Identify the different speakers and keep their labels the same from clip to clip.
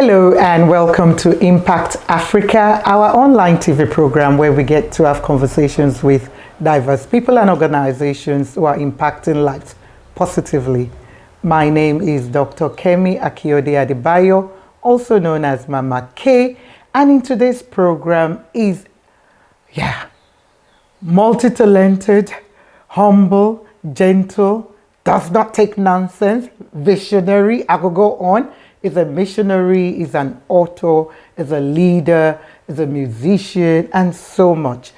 Speaker 1: Hello and welcome to Impact Africa, our online TV program where we get to have conversations with diverse people and organizations who are impacting lives positively. My name is Dr. Kemi Akiode Adebayo, also known as Mama K, and in today's program is, multi-talented, humble, gentle, does not take nonsense, visionary, I could go on, is a missionary, is an author, is a leader, is a musician, and so much.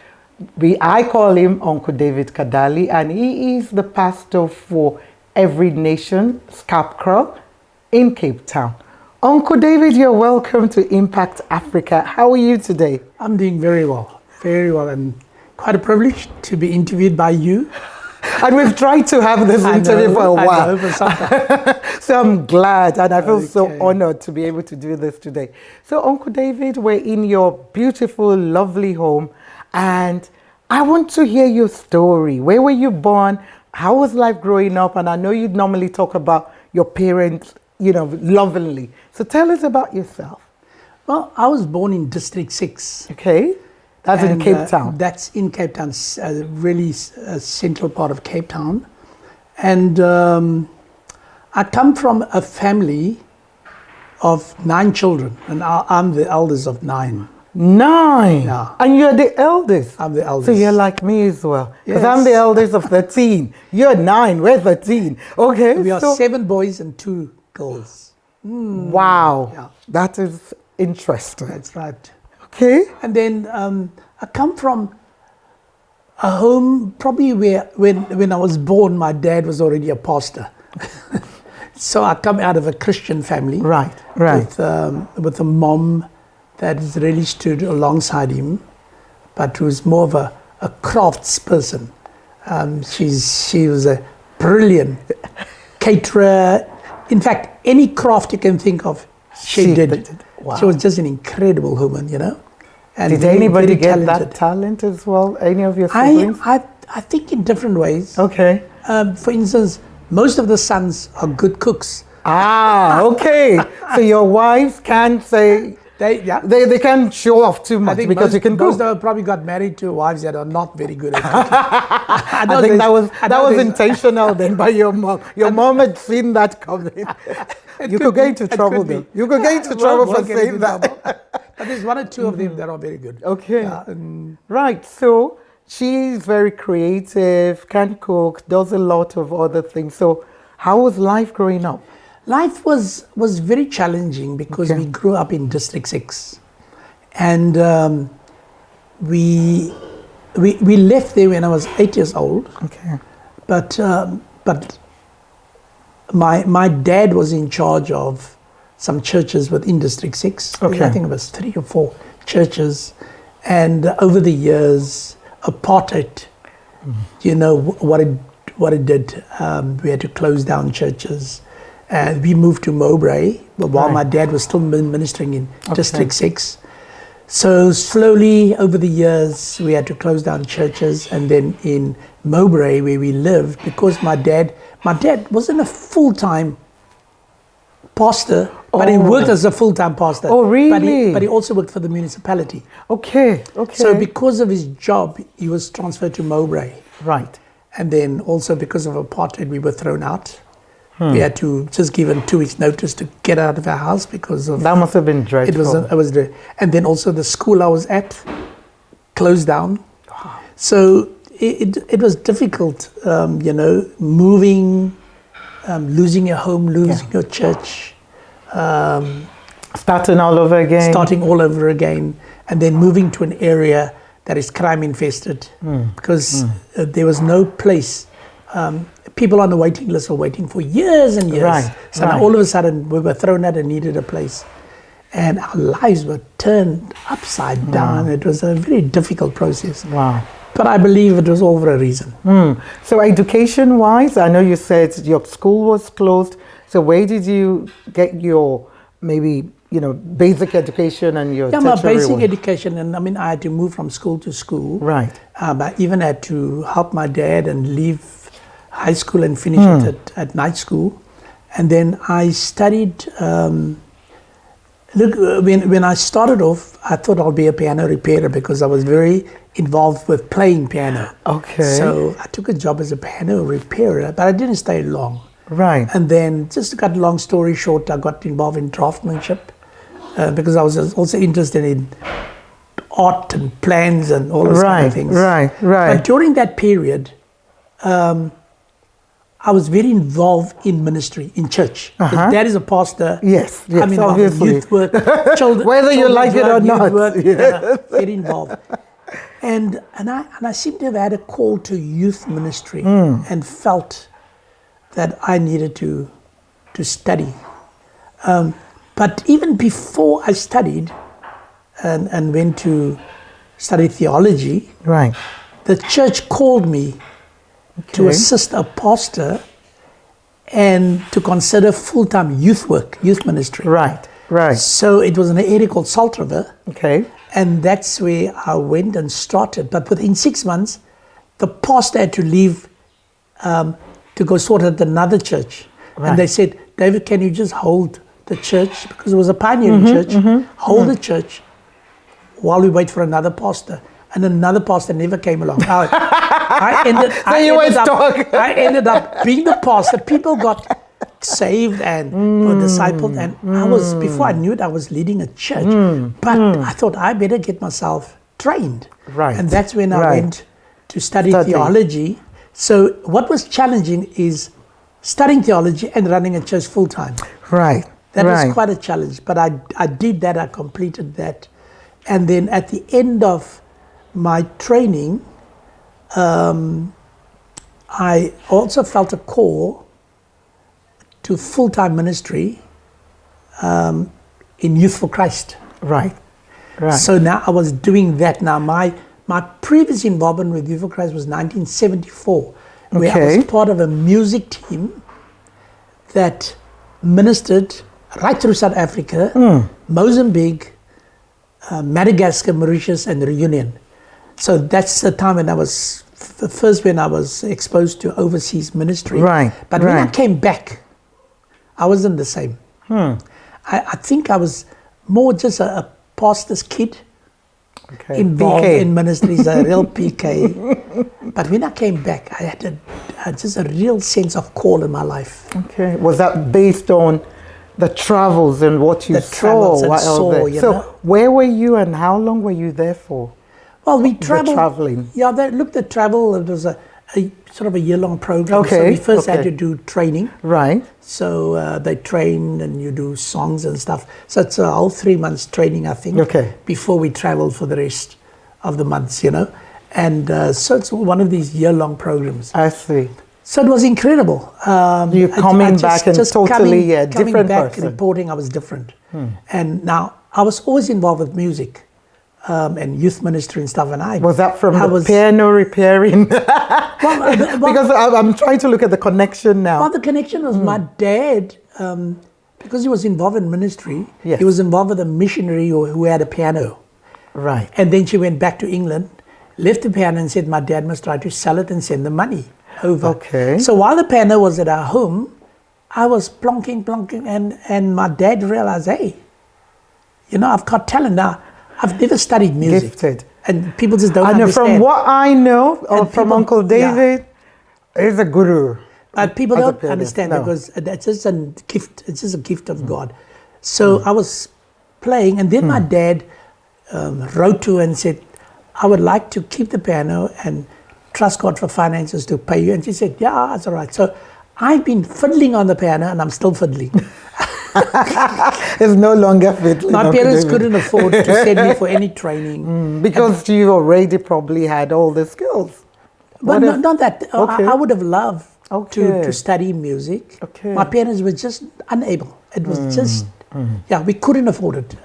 Speaker 1: I call him Uncle David Kadalie, and he is the pastor for every Nation Schaapkraal in Cape Town. Uncle David, you're welcome to Impact Africa. How are you today?
Speaker 2: I'm doing very well, and quite a privilege to be interviewed by you.
Speaker 1: And we've tried to have this interview for a while. So I'm glad, and I feel so honored to be able to do this today. So Uncle David, we're in your beautiful, lovely home, and I want to hear your story. Where were you born? How was life growing up? And I know you normally talk about your parents, lovingly. So tell us about yourself.
Speaker 2: Well, I was born in District 6.
Speaker 1: Okay. That's in Cape Town.
Speaker 2: That's in Cape Town, really central part of Cape Town. And I come from a family of 9 children, and I'm the eldest of 9.
Speaker 1: 9?
Speaker 2: Yeah.
Speaker 1: And you're the eldest?
Speaker 2: I'm the eldest.
Speaker 1: So you're like me as well? Because
Speaker 2: Yes.
Speaker 1: I'm the eldest of 13. You're 9, we're 13. Okay.
Speaker 2: We are 7 boys and 2 girls.
Speaker 1: Wow.
Speaker 2: Yeah.
Speaker 1: That is interesting.
Speaker 2: That's right.
Speaker 1: Okay.
Speaker 2: And then I come from a home probably where when I was born, my dad was already a pastor. So I come out of a Christian family.
Speaker 1: Right.
Speaker 2: With a mom that has really stood alongside him, but who's more of a crafts person. She was a brilliant caterer. In fact, any craft you can think of, she did.
Speaker 1: Wow.
Speaker 2: She was just an incredible woman, And
Speaker 1: Did
Speaker 2: very,
Speaker 1: anybody
Speaker 2: very
Speaker 1: get
Speaker 2: talented.
Speaker 1: that talent as well? Any of your siblings?
Speaker 2: I think in different ways.
Speaker 1: Okay.
Speaker 2: For instance, most of the sons are good cooks.
Speaker 1: Okay. So your wives can't say, they can't show off too much because you can cook.
Speaker 2: Most of them probably got married to wives that are not very good at cooking.
Speaker 1: I think that was intentional then by your mom. Your mom had seen that coming. You could get into trouble though. You could get into trouble for saying that.
Speaker 2: But there's 1 or 2 of them that are very good.
Speaker 1: Okay. Right. So she's very creative, can cook, does a lot of other things. So how was life growing up?
Speaker 2: Life was very challenging because we grew up in District 6. And we left there when I was 8 years old.
Speaker 1: Okay.
Speaker 2: But my dad was in charge of some churches within District 6.
Speaker 1: Okay.
Speaker 2: I think it was 3 or 4 churches. And over the years, apartheid, what it did, we had to close down churches. And we moved to Mowbray while my dad was still ministering in District 6. So slowly over the years, we had to close down churches. And then in Mowbray, where we lived, because my dad wasn't a full-time pastor, but he worked as a full-time pastor.
Speaker 1: Oh, really?
Speaker 2: But he also worked for the municipality.
Speaker 1: Okay.
Speaker 2: So because of his job, he was transferred to Mowbray.
Speaker 1: Right.
Speaker 2: And then also because of apartheid, we were thrown out. We had to just give him 2 weeks' notice to get out of our house because of...
Speaker 1: That must have been dreadful.
Speaker 2: And then also the school I was at closed down. Wow. So it was difficult, moving, losing your home, losing your church.
Speaker 1: Starting all over again. And then moving to an area that is crime infested because there was no place. People on the waiting list were waiting for years and years. So now all of a sudden we were thrown out and needed a place. And our lives were turned upside down. It was a very difficult process. Wow.
Speaker 2: But I believe it was all for a reason.
Speaker 1: So education-wise, I know you said your school was closed. So where did you get your basic education and your tertiary
Speaker 2: my basic
Speaker 1: one?
Speaker 2: education, and I had to move from school to school.
Speaker 1: Right.
Speaker 2: I even had to help my dad and leave high school and finish it at night school. And then I studied Look, when I started off, I thought I'll be a piano repairer because I was very involved with playing piano.
Speaker 1: Okay.
Speaker 2: So I took a job as a piano repairer, but I didn't stay long.
Speaker 1: Right.
Speaker 2: And then, just to cut a long story short, I got involved in draftsmanship because I was also interested in art and plans and all those kind of things.
Speaker 1: Right.
Speaker 2: But during that period, I was very involved in ministry, in church. Dad is a pastor.
Speaker 1: Yes,
Speaker 2: I'm involved
Speaker 1: obviously.
Speaker 2: in youth work, children,
Speaker 1: whether you like it or not.
Speaker 2: Work, very involved. And I seem to have had a call to youth ministry and felt that I needed to study. But even before I studied and went to study theology,
Speaker 1: Right.
Speaker 2: the church called me to assist a pastor and to consider full-time youth work, youth ministry.
Speaker 1: Right.
Speaker 2: So it was in an area called Salt River.
Speaker 1: Okay.
Speaker 2: And that's where I went and started. But within 6 months, the pastor had to leave to go sort at another church.
Speaker 1: Right.
Speaker 2: And they said, David, can you just hold the church? Because it was a pioneering church. Hold the church while we wait for another pastor. And another pastor never came along. I ended up being the pastor. People got saved and were discipled. And before I knew it, I was leading a church. But I thought I better get myself trained.
Speaker 1: Right.
Speaker 2: And that's when I went to study theology. So what was challenging is studying theology and running a church full time.
Speaker 1: Right.
Speaker 2: That was quite a challenge. But I did that, I completed that. And then at the end of my training, I also felt a call to full-time ministry in Youth for Christ.
Speaker 1: Right.
Speaker 2: So now I was doing that. Now my previous involvement with Youth for Christ was 1974, where I was part of a music team that ministered right through South Africa, Mozambique, Madagascar, Mauritius, and Reunion. So that's the time when I was when I was exposed to overseas ministry.
Speaker 1: Right.
Speaker 2: But when I came back, I wasn't the same. I think I was more just a pastor's kid involved in ministries, a real PK. But when I came back, I had just a real sense of call in my life. Okay.
Speaker 1: Was that based on the travels and what you saw? So where were you and how long were you there for?
Speaker 2: Well, we traveled.
Speaker 1: Traveling.
Speaker 2: Yeah, the travel, it was a sort of a year-long program.
Speaker 1: Okay.
Speaker 2: So we first had to do training.
Speaker 1: Right.
Speaker 2: So they train and you do songs and stuff. So it's a whole 3 months training, I think.
Speaker 1: Okay.
Speaker 2: Before we traveled for the rest of the months, And so it's one of these year-long programs.
Speaker 1: I see.
Speaker 2: So it was incredible.
Speaker 1: You're coming back and totally different
Speaker 2: back
Speaker 1: person.
Speaker 2: Reporting, I was different. And now I was always involved with music. And youth ministry and stuff, and
Speaker 1: was that from the piano repairing? Because I'm trying to look at the connection now.
Speaker 2: Well, the connection was my dad, because he was involved in ministry.
Speaker 1: Yes.
Speaker 2: He was involved with a missionary who had a piano.
Speaker 1: Right.
Speaker 2: And then she went back to England, left the piano, and said, "My dad must try to sell it and send the money over."
Speaker 1: Okay.
Speaker 2: So while the piano was at our home, I was plonking, and my dad realized, hey, I've got talent now. I've never studied music.
Speaker 1: Gifted.
Speaker 2: And people just don't understand.
Speaker 1: From what I know from Uncle David, he's a guru.
Speaker 2: But people don't understand because it's just a gift. It's just a gift of God. So I was playing, and then my dad wrote to her and said, I would like to keep the piano and trust God for finances to pay you. And she said, yeah, that's all right. So I've been fiddling on the piano, and I'm still fiddling.
Speaker 1: It's no longer fiddling.
Speaker 2: My parents couldn't afford to send me for any training.
Speaker 1: Because you already probably had all the skills.
Speaker 2: But not that. I would have loved to study music. Okay. My parents were just unable. It was just, we couldn't afford it.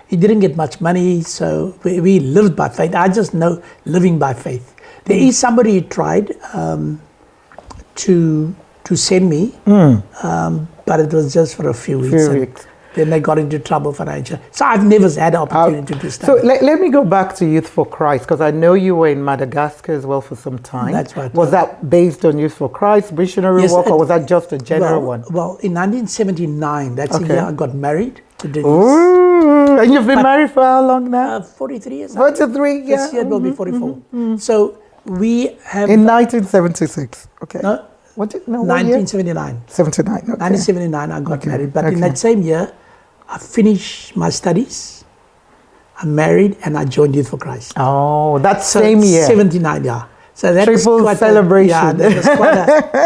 Speaker 2: He didn't get much money, so we lived by faith. I just know living by faith. There is somebody who tried to send me, but it was just for a few weeks. Then they got into trouble financially. So I've never had the opportunity to study.
Speaker 1: So let me go back to Youth for Christ, because I know you were in Madagascar as well for some time.
Speaker 2: That's right.
Speaker 1: Was that based on Youth for Christ, missionary work, or was that just a general one?
Speaker 2: Well, in 1979, that's the year I got married to Denise.
Speaker 1: Ooh, and you've been married for how long now?
Speaker 2: 43 years.
Speaker 1: 43, yeah.
Speaker 2: This year will be 44. So we have...
Speaker 1: In 1976, okay.
Speaker 2: No,
Speaker 1: what year?
Speaker 2: 1979.
Speaker 1: 79, okay.
Speaker 2: 1979 I got married. But in that same year, I finished my studies, I married, and I joined Youth for Christ.
Speaker 1: Oh, that same year.
Speaker 2: 79, yeah. So that
Speaker 1: Triple
Speaker 2: was quite
Speaker 1: celebration.
Speaker 2: that was quite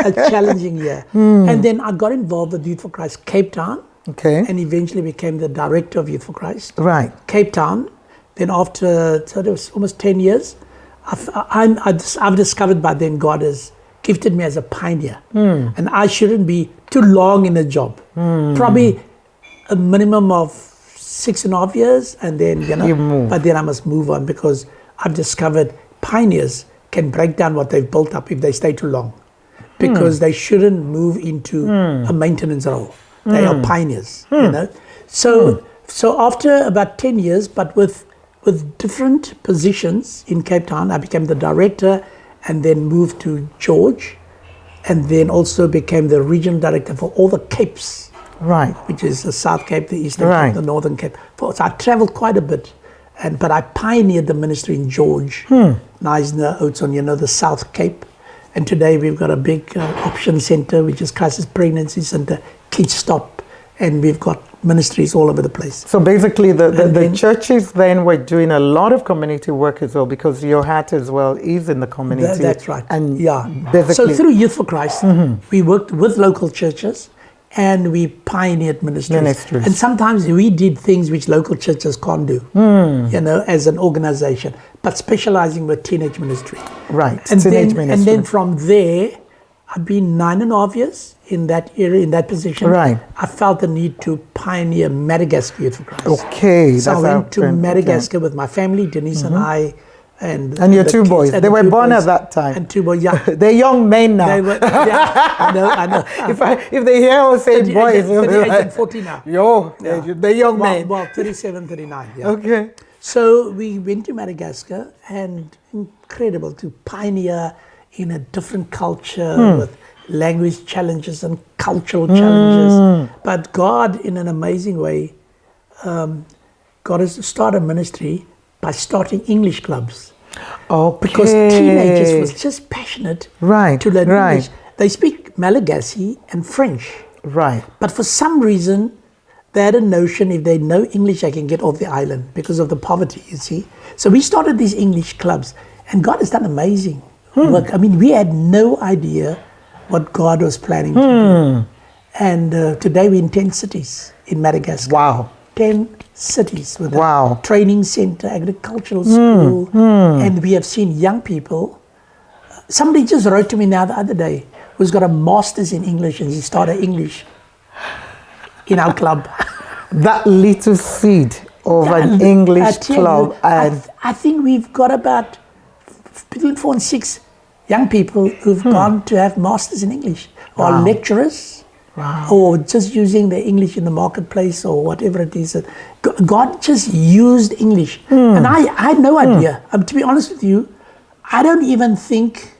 Speaker 2: a challenging year. And then I got involved with Youth for Christ Cape Town.
Speaker 1: Okay.
Speaker 2: And eventually became the director of Youth for Christ.
Speaker 1: Right.
Speaker 2: Cape Town. Then after, so it was almost 10 years, I've discovered by then God has gifted me as a pioneer. And I shouldn't be too long in a job. Probably a minimum of 6.5 years, and then,
Speaker 1: you move.
Speaker 2: But then I must move on, because I've discovered pioneers can break down what they've built up if they stay too long, because they shouldn't move into a maintenance role. They are pioneers, So after about 10 years, but with different positions in Cape Town, I became the director and then moved to George, and then also became the regional director for all the Capes.
Speaker 1: Right.
Speaker 2: Which is the South Cape, the Eastern Cape, the Northern Cape. So I traveled quite a bit, but I pioneered the ministry in George, Knysna, Oudtshoorn, the South Cape. And today we've got a big option center, which is crisis pregnancy center, Kids Stop, and we've got ministries all over the place. So basically
Speaker 1: the churches then were doing a lot of community work as well, because your hat as well is in the community.
Speaker 2: That's right.
Speaker 1: And
Speaker 2: basically, so through Youth for Christ, we worked with local churches, and we pioneered ministries. And sometimes we did things which local churches can't do, as an organization, but specializing with teenage ministry.
Speaker 1: Right,
Speaker 2: and then from there, I've been 9.5 years in that area, in that position.
Speaker 1: Right.
Speaker 2: I felt the need to pioneer Madagascar Youth for Christ.
Speaker 1: Okay.
Speaker 2: So I went to Madagascar with my family, Denise and I, and
Speaker 1: your two boys. They were born at that time.
Speaker 2: And two boys, yeah.
Speaker 1: They're young men now.
Speaker 2: They were, I know.
Speaker 1: If they hear us say boys,
Speaker 2: 38 and 40 now.
Speaker 1: They're young men.
Speaker 2: Well, 37, 39, yeah.
Speaker 1: Okay.
Speaker 2: So we went to Madagascar, and incredible to pioneer in a different culture with language challenges and cultural challenges. But God, in an amazing way, God has started a ministry by starting English clubs. Because teenagers was just passionate to learn English. They speak Malagasy and French.
Speaker 1: Right.
Speaker 2: But for some reason, they had a notion if they know English, they can get off the island because of the poverty, you see. So we started these English clubs, and God has done amazing work. I mean, we had no idea what God was planning to do. And today we're in 10 cities in Madagascar.
Speaker 1: Wow.
Speaker 2: 10 cities with a training center, agricultural school, and we have seen young people. Somebody just wrote to me now the other day who's got a master's in English, and he started English in our club.
Speaker 1: That little seed of an English club.
Speaker 2: I think we've got about between 4 and 6 young people who've gone to have masters in English, or lecturers, or just using the English in the marketplace, or whatever it is. God just used English. And I had no idea. To be honest with you, I don't even think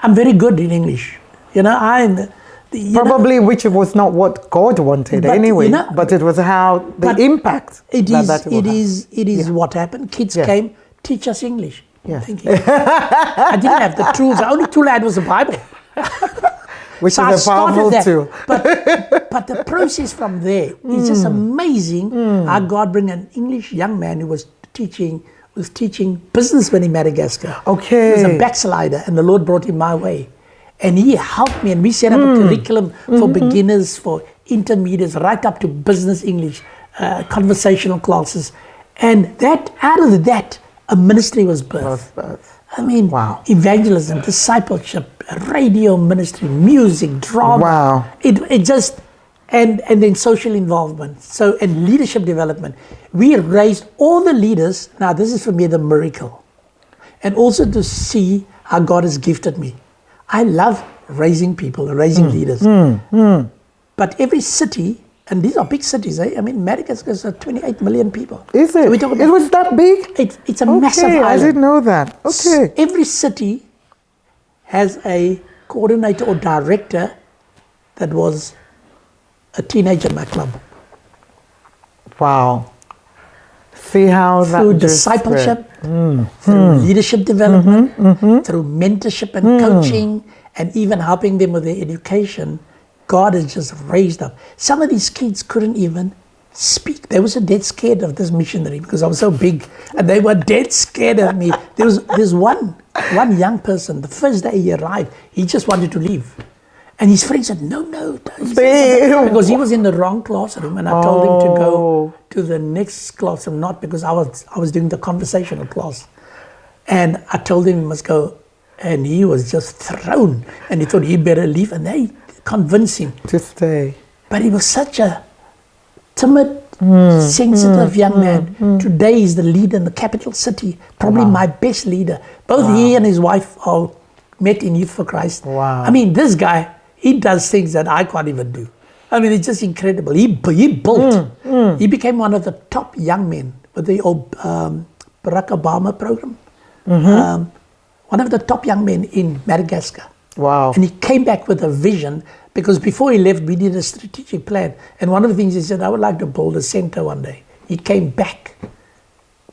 Speaker 2: I'm very good in English.
Speaker 1: Probably, which was not what God wanted anyway, but it was how the impact.
Speaker 2: It is what happened. Kids came, teach us English. Thinking, I didn't have the tools. The only tool I had was the Bible.
Speaker 1: Which so is a powerful tool.
Speaker 2: But the process from there is just amazing. How God bring an English young man who was teaching business in Madagascar.
Speaker 1: Okay.
Speaker 2: He was a backslider, and the Lord brought him my way. And he helped me, and we set up a curriculum for beginners, for intermediates, right up to business English, conversational classes. And that, out of that, a ministry was birthed. I mean, evangelism, discipleship, radio ministry, music, drama.
Speaker 1: Wow.
Speaker 2: It just, and then social involvement, and leadership development. We raised all the leaders. Now, this is for me the miracle. And also to see how God has gifted me. I love raising people, raising leaders. But every city and these are big cities. I mean, Madagascar is 28 million people.
Speaker 1: Is it?
Speaker 2: So we talk about,
Speaker 1: it was that big?
Speaker 2: It's a massive island.
Speaker 1: I didn't know that. Okay.
Speaker 2: Every city has a coordinator or director that was a teenager in my club.
Speaker 1: Wow. See how that
Speaker 2: through discipleship, through leadership development, through mentorship and coaching, and even helping them with their education, God has just raised up. Some of these kids couldn't even speak. They were so dead scared of this missionary because I was so big, and they were dead scared of me. There's one young person, the first day he arrived, he just wanted to leave. And his friend said, no, don't say that. Because he was in the wrong classroom, and I told him to go to the next classroom, not because I was doing the conversational class. And I told him he must go, and he was just thrown, and he thought he better leave, and they convinced him
Speaker 1: to stay.
Speaker 2: But he was such a timid, sensitive young man. Today he's the leader in the capital city, probably my best leader. Both he and his wife are met in Youth for Christ.
Speaker 1: Wow.
Speaker 2: I mean, this guy, he does things that I can't even do. I mean, it's just incredible. He built. He became one of the top young men with the old Barack Obama program. One of the top young men in Madagascar.
Speaker 1: Wow.
Speaker 2: And he came back with a vision, because before he left, we did a strategic plan. And one of the things he said, I would like to build a center one day. He came back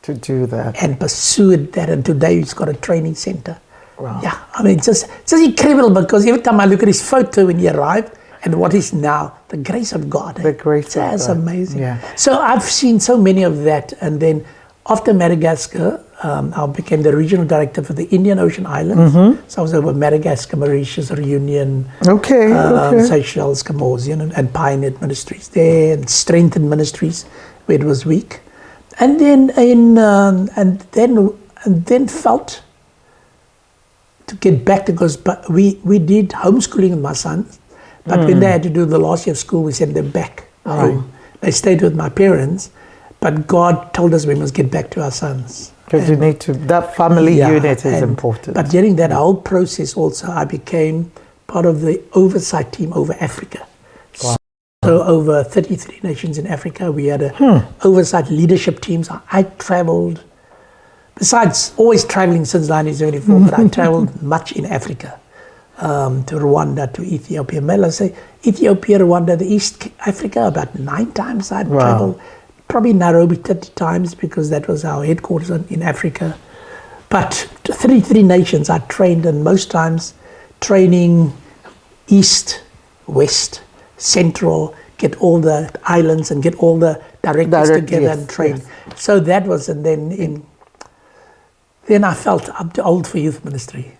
Speaker 1: to do that
Speaker 2: and pursued that. And today he's got a training center.
Speaker 1: Wow.
Speaker 2: Yeah, I mean, it's just incredible, because every time I look at his photo when he arrived and what is now, the grace of God.
Speaker 1: The grace of God.
Speaker 2: That's amazing.
Speaker 1: Yeah.
Speaker 2: So I've seen so many of that. And then after Madagascar, I became the regional director for the Indian Ocean Islands. So I was over Madagascar, Mauritius, Reunion, Seychelles, Comores, and pioneered ministries there, and strengthened ministries where it was weak. And then and then felt to get back, because we did homeschooling with my sons, but when they had to do the last year of school, we sent them back home. They stayed with my parents, but God told us we must get back to our sons.
Speaker 1: Because you need to, that family unit is important.
Speaker 2: But during that whole process also, I became part of the oversight team over Africa. Wow. So over 33 nations in Africa, we had a oversight leadership teams. I traveled, besides always traveling since 1974, but I traveled much in Africa, to Rwanda, to Ethiopia. May I say, Ethiopia, Rwanda, the East Africa, about 9 times I'd traveled. Probably Nairobi 30 times, because that was our headquarters in Africa. But 33 nations I trained, and most times training East, West, Central, get all the islands and get all the directors together and train. Yes. So that was, and then I felt I'm too old for youth ministry.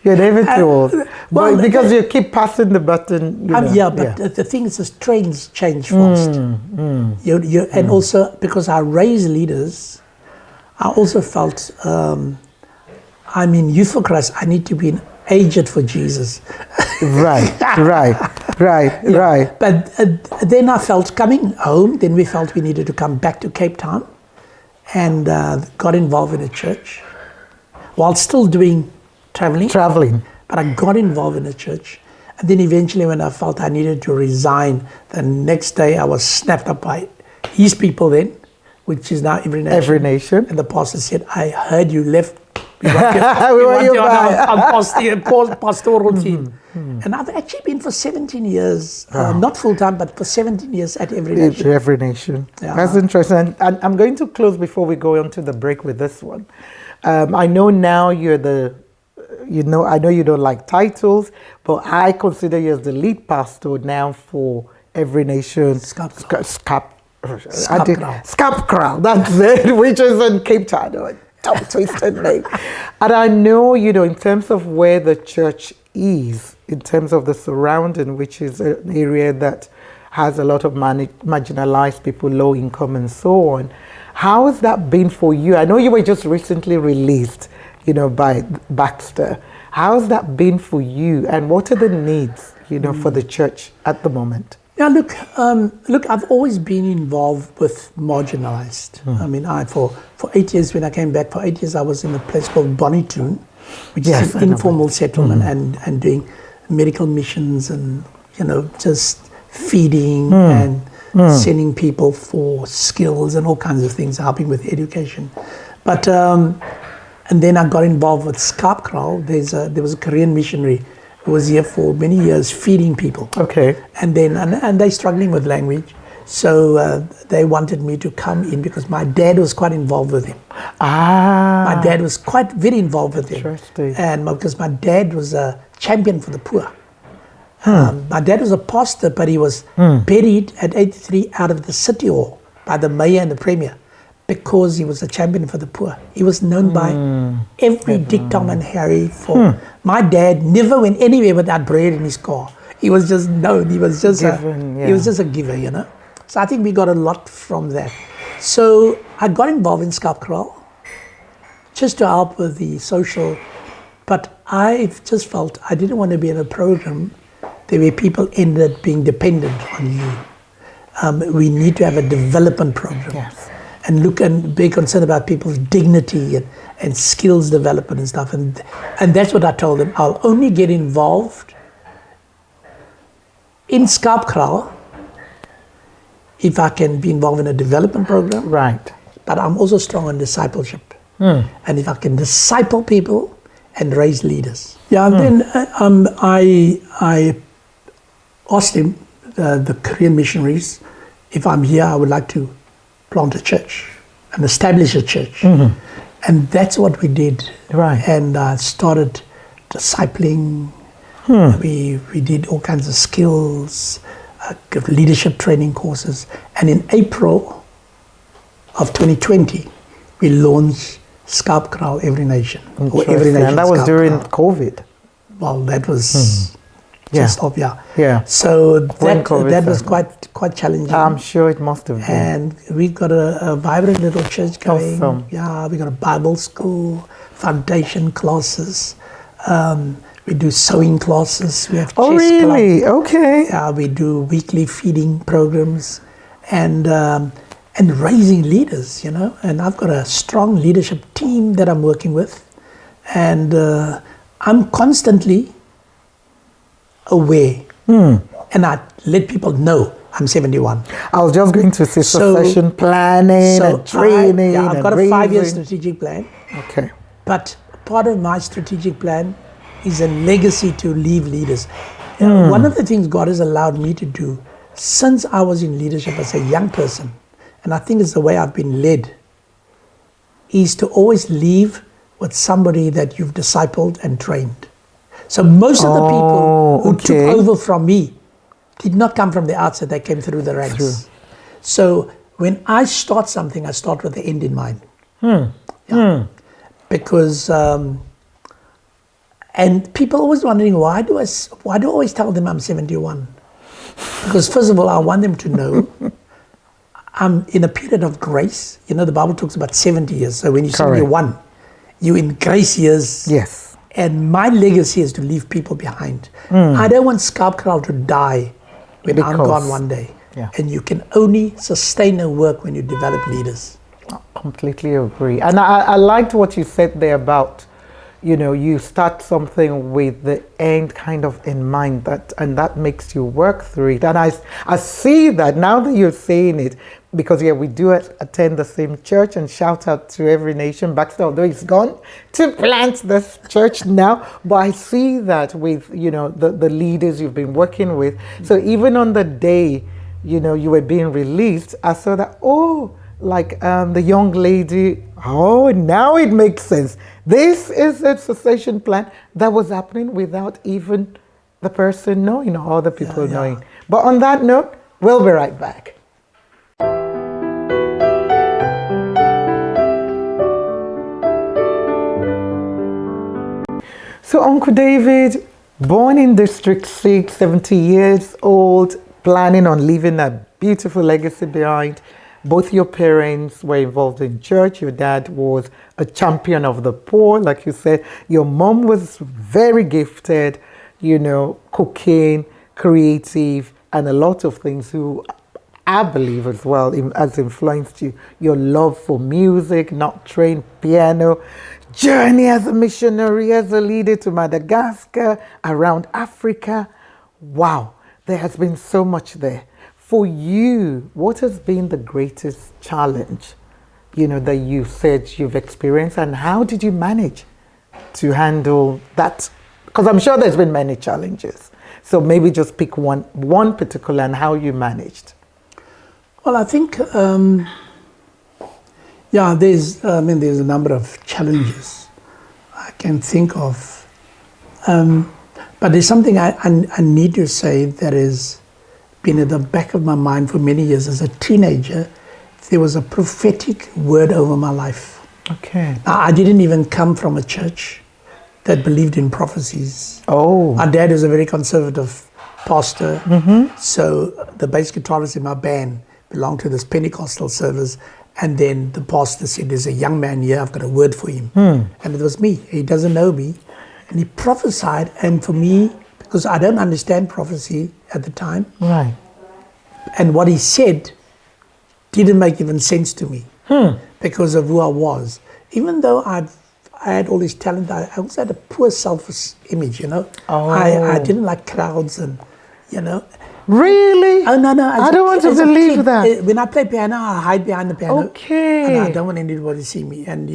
Speaker 1: You're never too old. Well, because you keep passing the button.
Speaker 2: The thing is, the trains change fast. And also, because I raise leaders, I also felt, I'm in Youth for Christ, I need to be an agent for Jesus.
Speaker 1: Right.
Speaker 2: But then I felt, coming home, then we felt we needed to come back to Cape Town, and got involved in a church while still doing traveling. But I got involved in a church. And then eventually, when I felt I needed to resign, the next day I was snapped up by his people then, which is now Every Nation.
Speaker 1: Every Nation.
Speaker 2: And the pastor said, I heard you left. We want you on our pastoral team. And I've actually been for 17 years, not full-time, but for 17 years at Every Nation.
Speaker 1: Every Nation. Yeah. That's interesting. And I'm going to close before we go on to the break with this one. I know now you're I know you don't like titles, but I consider you as the lead pastor now for Every Nation. Schaapkraal. That's it, which is in Cape Town. Twisted name. And I know, in terms of where the church is, in terms of the surrounding, which is an area that has a lot of marginalized people, low income and so on. How has that been for you? I know you were just recently released, by Baxter. How has that been for you? And what are the needs, for the church at the moment?
Speaker 2: Yeah, look, I've always been involved with marginalized. I mean, for 8 years, when I came back, for 8 years, I was in a place called Bonitoon, which is an informal settlement, and doing medical missions and, just feeding and sending people for skills and all kinds of things, helping with education. But and then I got involved with Schaapkraal. There was a Korean missionary who was here for many years feeding people.
Speaker 1: Okay.
Speaker 2: And then and they're struggling with language. So they wanted me to come in because my dad was quite involved with him. My dad was very involved with him.
Speaker 1: Interesting.
Speaker 2: And because my dad was a champion for the poor. My dad was a pastor, but he was buried at 83 out of the city hall by the mayor and the premier because he was a champion for the poor. He was known by every Dick, Tom and Harry. My dad never went anywhere without bread in his car. He was just known. He was just he was just a giver, you know. So I think we got a lot from that. So I got involved in Schaapkraal just to help with the social, but I just felt I didn't want to be in a program where people ended up being dependent on you. We need to have a development program and look and be concerned about people's dignity and skills development and stuff. And that's what I told them. I'll only get involved in Schaapkraal if I can be involved in a development program.
Speaker 1: Right.
Speaker 2: But I'm also strong on discipleship. And if I can disciple people and raise leaders. Yeah, and then I asked him, the Korean missionaries, if I'm here, I would like to plant a church and establish a church. And that's what we did.
Speaker 1: Right.
Speaker 2: And started discipling. We did all kinds of skills, leadership training courses. And in April of 2020, we launched Schaapkraal Every Nation. Or Every Nation.
Speaker 1: And that was during COVID.
Speaker 2: Well, that was just off,
Speaker 1: Yeah.
Speaker 2: So that was quite challenging.
Speaker 1: I'm sure it must have been.
Speaker 2: And we got a vibrant little church going.
Speaker 1: Awesome.
Speaker 2: Yeah, we got a Bible school, foundation classes. We do sewing classes. We have chess
Speaker 1: really?
Speaker 2: club.
Speaker 1: Okay.
Speaker 2: Yeah, we do weekly feeding programs and raising leaders, you know. And I've got a strong leadership team that I'm working with. And I'm constantly aware. And I let people know I'm 71.
Speaker 1: I was just going to say succession planning and training.
Speaker 2: I've got a 5-year strategic plan.
Speaker 1: Okay.
Speaker 2: But part of my strategic plan is a legacy to leave leaders. One of the things God has allowed me to do since I was in leadership as a young person, and I think it's the way I've been led, is to always leave with somebody that you've discipled and trained. So most of the people who took over from me did not come from the outside, they came through the ranks. So when I start something, I start with the end in mind. Because and people always wondering, why do I always tell them I'm 71? Because first of all, I want them to know I'm in a period of grace. You know, the Bible talks about 70 years. So when you say 71, you're in grace years.
Speaker 1: Yes.
Speaker 2: And my legacy is to leave people behind. I don't want Schaapkraal to die when I'm gone one day. And you can only sustain a work when you develop leaders.
Speaker 1: I completely agree. And I liked what you said there about, you know, you start something with the end kind of in mind, and that makes you work through it. And I see that now that you're saying it, because we do attend the same church, and shout out to Every Nation. Baxter, although he's gone to plant this church now, but I see that with, you know, the leaders you've been working with. So even on the day, you know, you were being released, I saw that, the young lady, now it makes sense. This is a succession plan that was happening without even the person knowing or other people knowing. But on that note, we'll be right back. So Uncle David, born in District 6, 70 years old, planning on leaving a beautiful legacy behind. Both your parents were involved in church. Your dad was a champion of the poor, like you said. Your mom was very gifted, you know, cooking, creative, and a lot of things who I believe as well has influenced you. Your love for music, not trained piano, journey as a missionary, as a leader to Madagascar, around Africa. Wow. there has been so much there. For you, what has been the greatest challenge, that you said you've experienced, and how did you manage to handle that? Because I'm sure there's been many challenges. So maybe just pick one particular and how you managed.
Speaker 2: Well, I think, there's a number of challenges I can think of. But there's something I need to say that has been at the back of my mind for many years. As a teenager, there was a prophetic word over my life.
Speaker 1: Okay.
Speaker 2: Now, I didn't even come from a church that believed in prophecies.
Speaker 1: Oh.
Speaker 2: My dad was a very conservative pastor. Mm-hmm. So the bass guitarist in my band belonged to this Pentecostal service. And then the pastor said, there's a young man here, I've got a word for him. And it was me. He doesn't know me. And he prophesied, and for me, because I don't understand prophecy at the time,
Speaker 1: right, and
Speaker 2: what he said didn't make even sense to me because of who I was. Even though I had all this talent, I also had a poor self-image,
Speaker 1: Oh.
Speaker 2: I didn't like crowds and,
Speaker 1: Really?
Speaker 2: Oh, no.
Speaker 1: I don't want to believe that.
Speaker 2: When I play piano, I hide behind the piano.
Speaker 1: Okay.
Speaker 2: And I don't want anybody to see me. And,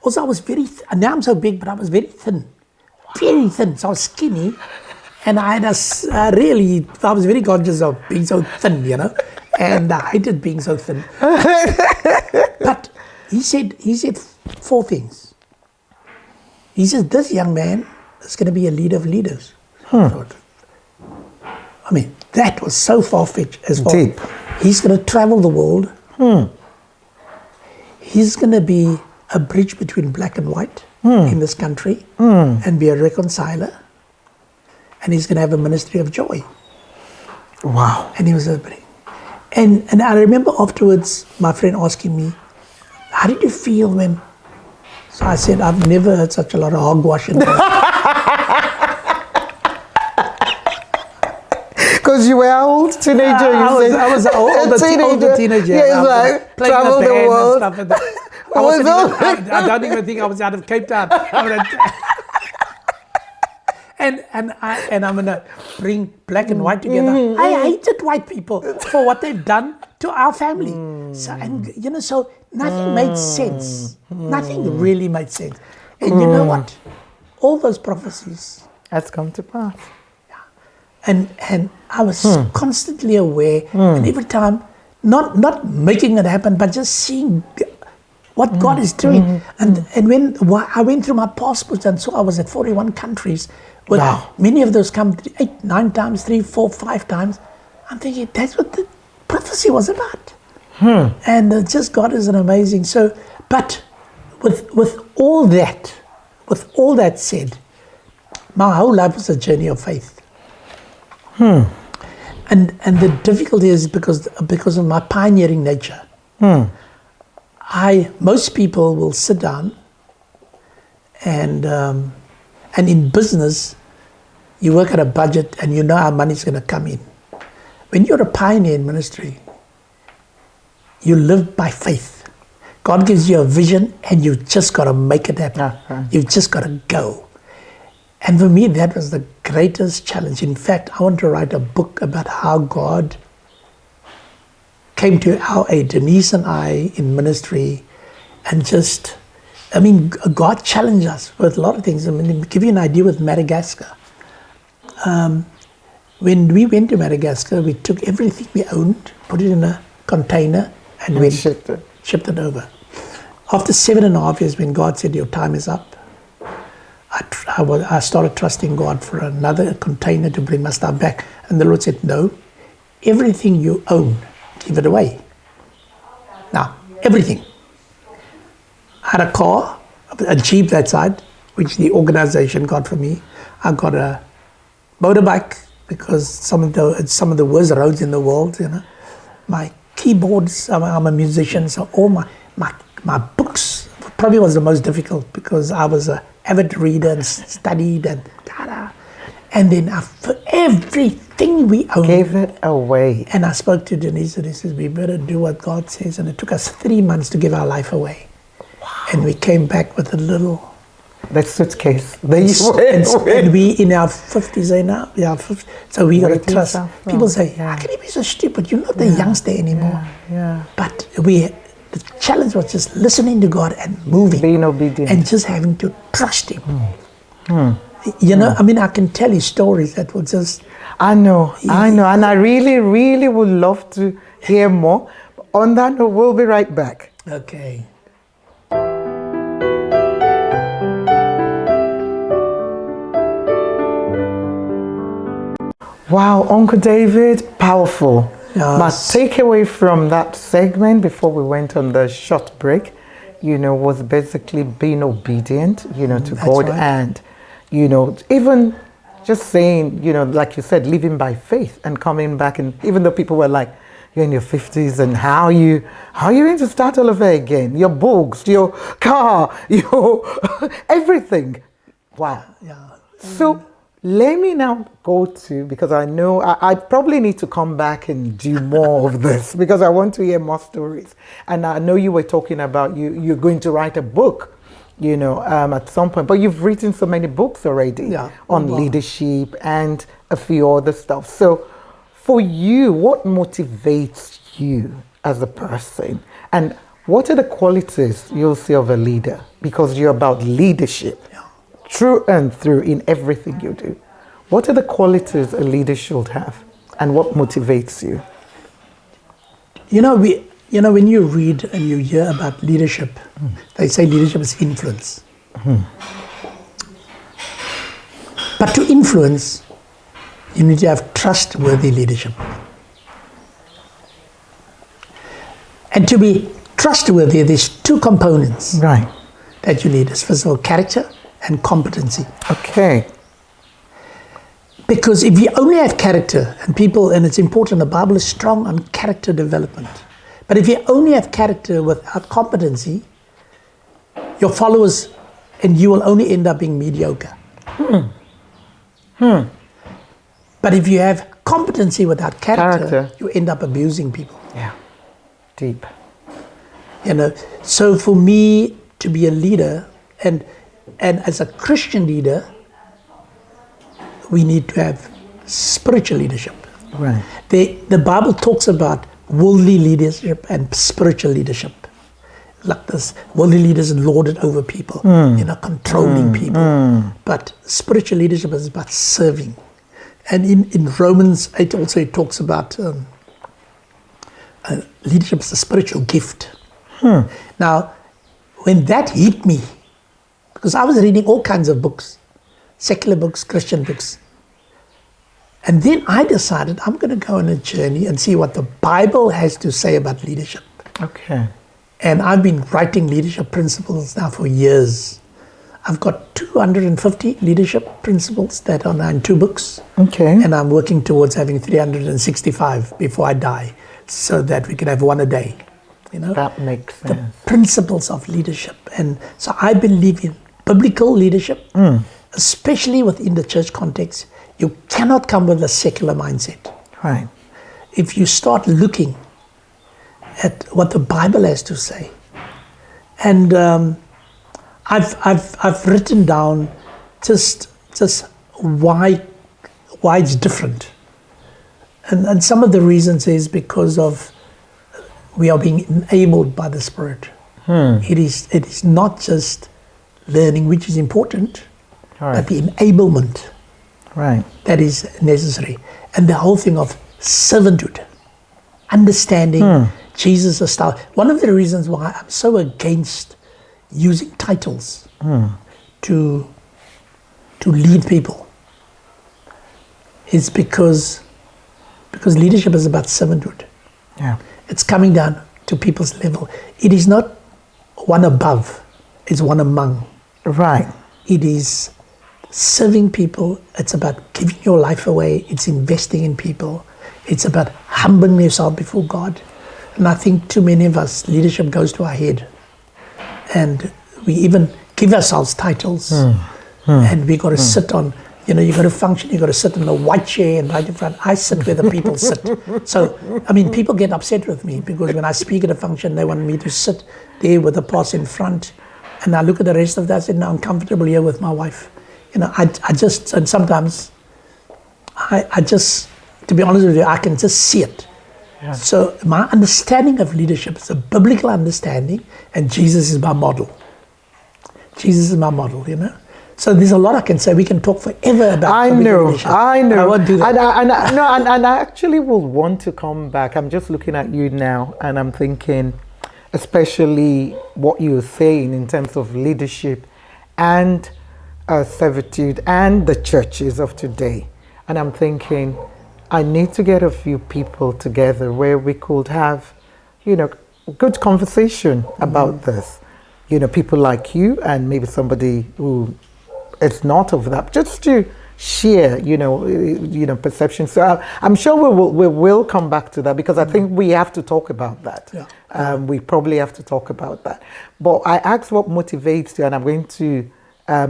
Speaker 2: also I was now I'm so big, but I was very thin. Very thin. So I was skinny. And I had I was very conscious of being so thin, And I hated being so thin. But he said 4 things. He says, this young man is going to be a leader of leaders. I mean, that was so far-fetched as far.
Speaker 1: Deep.
Speaker 2: He's going to travel the world. He's going to be a bridge between black and white in this country and be a reconciler. And he's going to have a ministry of joy.
Speaker 1: Wow.
Speaker 2: And he was and I remember afterwards my friend asking me, how did you feel when? So I said, I've never heard such a lot of hogwash in my life.
Speaker 1: Because you were an old teenager,
Speaker 2: I was an older teenager.
Speaker 1: Yeah, like travel the world.
Speaker 2: And stuff I don't even think I was out of Cape Town. And I'm gonna bring black and white together. I hated white people for what they've done to our family. So nothing made sense. Nothing really made sense. And you know what? All those prophecies
Speaker 1: has come to pass.
Speaker 2: And I was constantly aware, and every time, not making it happen, but just seeing what God is doing. And when I went through my passports and saw I was at 41 countries, with many of those come 8, 9 times, 3, 4, 5 times, I'm thinking that's what the prophecy was about. And just God is an amazing. So, but with all that said, my whole life was a journey of faith. And the difficulty is because of my pioneering nature. Most people will sit down and in business, you work at a budget and you know how money's going to come in. When you're a pioneer in ministry, you live by faith. God gives you a vision and you just got to make it happen. You've just got to go. And for me, that was the greatest challenge. In fact, I want to write a book about how God came to our aid, Denise and I, in ministry, and God challenged us with a lot of things. To give you an idea with Madagascar. When we went to Madagascar, we took everything we owned, put it in a container, and shipped it over. After 7.5 years, when God said, your time is up, I started trusting God for another container to bring my stuff back. And the Lord said, no, everything you own, give it away. Now, everything. I had a car, a Jeep that side, which the organization got for me. I got a motorbike because some of the worst roads in the world, My keyboards, I'm a musician, so all my books probably was the most difficult because I was an avid reader and studied and then for everything we owned,
Speaker 1: gave it away.
Speaker 2: And I spoke to Denise and he says, we better do what God says. And it took us 3 months to give our life away. Wow. And we came back with a little
Speaker 1: The suitcase.
Speaker 2: And we in our 50s now. Yeah, 50, so we got to trust. People say, how can you be so stupid? You're not the youngster anymore.
Speaker 1: Yeah.
Speaker 2: But the challenge was just listening to God and moving.
Speaker 1: Being obedient.
Speaker 2: And just having to trust Him. You know, I mean, I can tell you stories that will just...
Speaker 1: I know. And I really, really would love to hear more. On that note, we'll be right back.
Speaker 2: Okay.
Speaker 1: Wow, Uncle David, powerful.
Speaker 2: Yes.
Speaker 1: My takeaway from that segment before we went on the short break, was basically being obedient, to God.
Speaker 2: Right.
Speaker 1: And, even just saying, like you said, living by faith and coming back. And even though people were like, you're in your 50s and how are you going to start all over again? Your books, your car, your everything. Wow.
Speaker 2: Yeah.
Speaker 1: So let me now go to, because I know I probably need to come back and do more of this because I want to hear more stories. And I know you were talking about you're going to write a book, at some point, but you've written so many books already on leadership and a few other stuff. So for you, what motivates you as a person? And what are the qualities you'll see of a leader? Because you're about leadership. Through and through in everything you do. What are the qualities a leader should have, and what motivates you?
Speaker 2: When you read and you hear about leadership, they say leadership is influence. But to influence, you need to have trustworthy leadership. And to be trustworthy, there's two components that you need. It's first of all character and competency.
Speaker 1: Okay.
Speaker 2: Because if you only have character, and it's important, the Bible is strong on character development. But if you only have character without competency, your followers and you will only end up being mediocre. But if you have competency without character, you end up abusing people.
Speaker 1: Yeah. Deep.
Speaker 2: So for me to be a leader, and as a Christian leader, we need to have spiritual leadership.
Speaker 1: Right.
Speaker 2: The Bible talks about worldly leadership and spiritual leadership. Like this, worldly leaders lord it over people, controlling people. But spiritual leadership is about serving. And in Romans 8 also it talks about leadership is a spiritual gift. Now, when that hit me, because I was reading all kinds of books, secular books, Christian books. And then I decided I'm going to go on a journey and see what the Bible has to say about leadership.
Speaker 1: Okay.
Speaker 2: And I've been writing leadership principles now for years. I've got 250 leadership principles that are now in 2 books.
Speaker 1: Okay.
Speaker 2: And I'm working towards having 365 before I die, so that we can have one a day.
Speaker 1: That makes sense.
Speaker 2: The principles of leadership. And so I believe in biblical leadership, especially within the church context. You cannot come with a secular mindset.
Speaker 1: Right.
Speaker 2: If you start looking at what the Bible has to say, and I've written down just why it's different, and some of the reasons is because of we are being enabled by the Spirit. It is not just learning, which is important, but the enablement that is necessary. And the whole thing of servanthood, understanding Jesus' style. One of the reasons why I'm so against using titles to lead people is because leadership is about servanthood.
Speaker 1: Yeah.
Speaker 2: It's coming down to people's level. It is not one above, it's one among.
Speaker 1: Right.
Speaker 2: It is serving people. It's about giving your life away. It's investing in people. It's about humbling yourself before God. And I think too many of us, leadership goes to our head. And we even give ourselves titles. And we got to sit on, you got to function, you got to sit in a white chair and right in front. I sit where the people sit. So, people get upset with me because when I speak at a function, they want me to sit there with the boss in front And I look at the rest of that, I said, no, I'm comfortable here with my wife. I just, and sometimes I just, to be honest with you, I can just see it. Yeah. So my understanding of leadership is a biblical understanding, and Jesus is my model. Jesus is my model, So there's a lot I can say. We can talk forever about leadership.
Speaker 1: I know.
Speaker 2: I won't do that.
Speaker 1: And I actually will want to come back. I'm just looking at you now, and I'm thinking, especially what you're saying in terms of leadership and servitude and the churches of today. And I'm thinking, I need to get a few people together where we could have, good conversation about this. People like you and maybe somebody who is not of that, just to share, perception. So I'm sure we will come back to that, because I think we have to talk about that. Yeah. We probably have to talk about that. But I asked what motivates you, and I'm going to,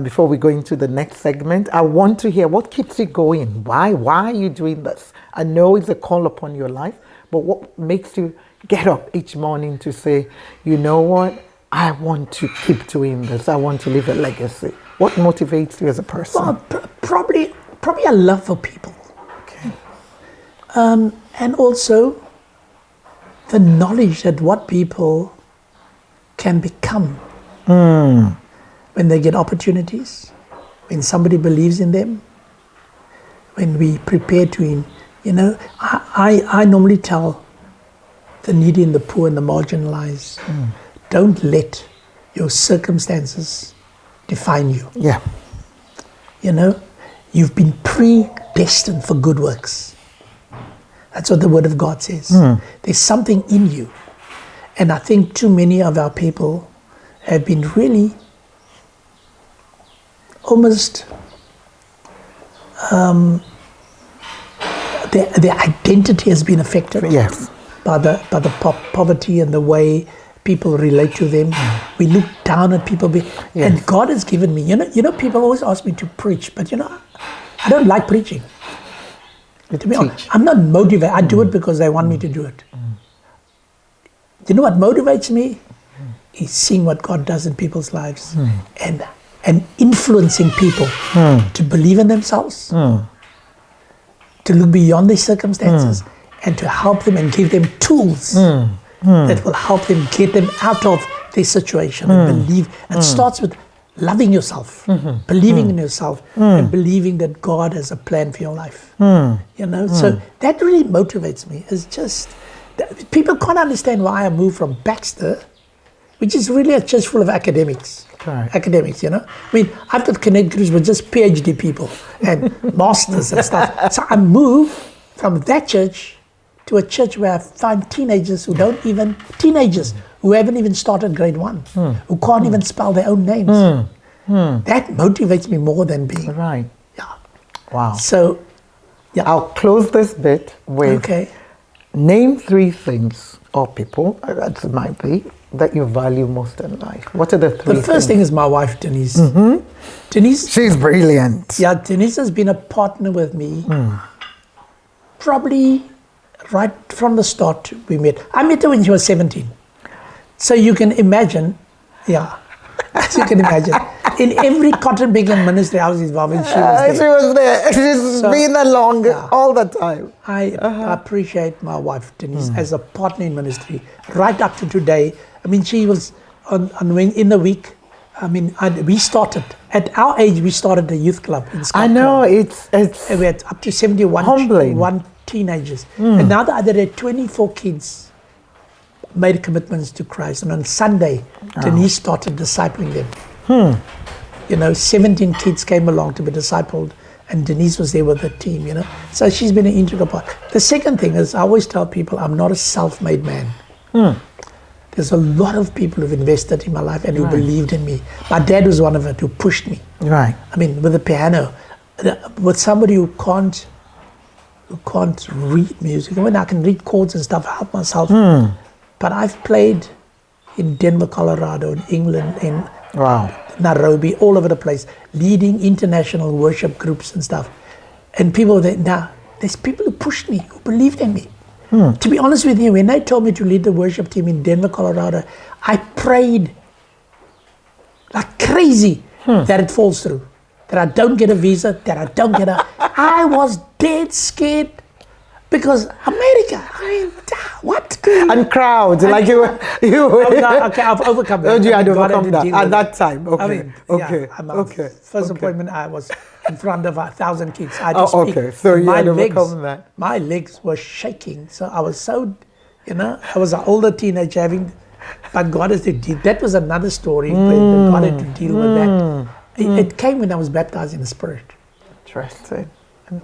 Speaker 1: before we go into the next segment, I want to hear what keeps you going. Why are you doing this? I know it's a call upon your life, but what makes you get up each morning to say, you know what? I want to keep doing this. I want to leave a legacy. What motivates you as a person?
Speaker 2: Well, probably a love for people.
Speaker 1: Okay.
Speaker 2: And also the knowledge that what people can become when they get opportunities, when somebody believes in them, when we prepare to, I normally tell the needy and the poor and the marginalized, don't let your circumstances define you.
Speaker 1: Yeah.
Speaker 2: You've been predestined for good works. That's what the Word of God says. There's something in you. And I think too many of our people have been really almost, their identity has been affected.
Speaker 1: Yes.
Speaker 2: By the poverty and the way people relate to them. We look down at people. And God has given me, people always ask me to preach, but I don't like preaching. To be honest, I'm not motivated. I do it because they want me to do it. You know what motivates me? Is seeing what God does in people's lives and influencing people to believe in themselves, to look beyond their circumstances, and to help them and give them tools that will help them get them out of their situation and believe. It starts with loving yourself, believing in yourself, and believing that God has a plan for your life. So that really motivates me. It's just, people can't understand why I moved from Baxter, which is really a church full of academics.
Speaker 1: Right.
Speaker 2: Academics, I mean, I've got connect groups with just PhD people and masters and stuff. So I moved from that church to a church where I find teenagers who haven't even started grade 1, who can't even spell their own names. That motivates me more than being.
Speaker 1: Right.
Speaker 2: Yeah.
Speaker 1: Wow.
Speaker 2: So, yeah.
Speaker 1: I'll close this bit with name 3 things or people, that might be, that you value most in life. What are the 3 things?
Speaker 2: The first thing is my wife, Denise. Denise.
Speaker 1: She's brilliant.
Speaker 2: Yeah, Denise has been a partner with me. Probably right from the start we met. I met her when she was 17. So you can imagine, as you can imagine, in every cotton picking ministry I was involved in, she was there.
Speaker 1: She was there. She's been along all the time.
Speaker 2: I appreciate my wife, Denise, as a partner in ministry, right up to today. I mean, she was in the week. I mean, we started, at our age, we started a youth club in Schaapkraal.
Speaker 1: I know, it's
Speaker 2: and we had up to 71 teenagers. And now that there are 24 kids made commitments to Christ. And on Sunday, Denise started discipling them. 17 kids came along to be discipled, and Denise was there with the team, So she's been an integral part. The second thing is, I always tell people, I'm not a self-made man. There's a lot of people who've invested in my life and who believed in me. My dad was one of it, who pushed me.
Speaker 1: Right.
Speaker 2: I mean, with the piano, with somebody who can't read music. I mean, I can read chords and stuff, help myself. But I've played in Denver, Colorado, in England, in Nairobi, all over the place, leading international worship groups and stuff. And people there's people who pushed me, who believed in me. To be honest with you, when they told me to lead the worship team in Denver, Colorado, I prayed like crazy, that it falls through. That I don't get a visa, that I don't get a... I was dead scared because America, what?
Speaker 1: And crowds, like you were...
Speaker 2: Okay, I've overcome that.
Speaker 1: You had overcome that at that time. Okay,
Speaker 2: First appointment, I was in front of 1,000 kids. I had to speak.
Speaker 1: Okay, so you had overcome that.
Speaker 2: My legs were shaking, so I was so, I was an older teenager but God has to deal. That was another story, where God had to deal with that. It came when I was baptized in the Spirit.
Speaker 1: Interesting.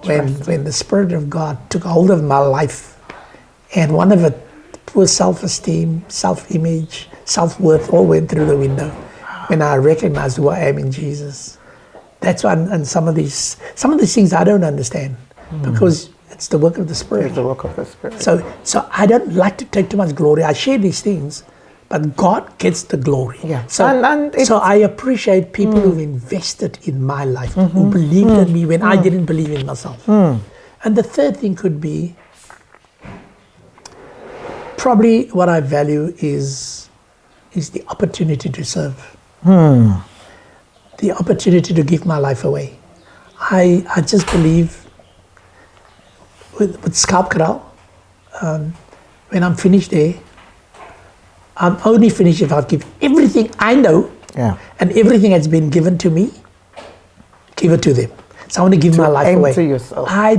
Speaker 2: When the Spirit of God took hold of my life, and one of it, poor self-esteem, self-image, self-worth, all went through the window when I recognized who I am in Jesus. That's why, and some of these things I don't understand, because it's the work of the Spirit.
Speaker 1: It's the work of the Spirit.
Speaker 2: So I don't like to take too much glory. I share these things, but God gets the glory.
Speaker 1: Yeah.
Speaker 2: So I appreciate people who've invested in my life, who believed in me when I didn't believe in myself. And the third thing could be, probably what I value is the opportunity to serve. The opportunity to give my life away. I just believe with Schaapkraal, when I'm finished there, I'm only finished if I give everything I know and everything that's been given to me, give it to them. So I want to give my life away.
Speaker 1: Yourself.
Speaker 2: I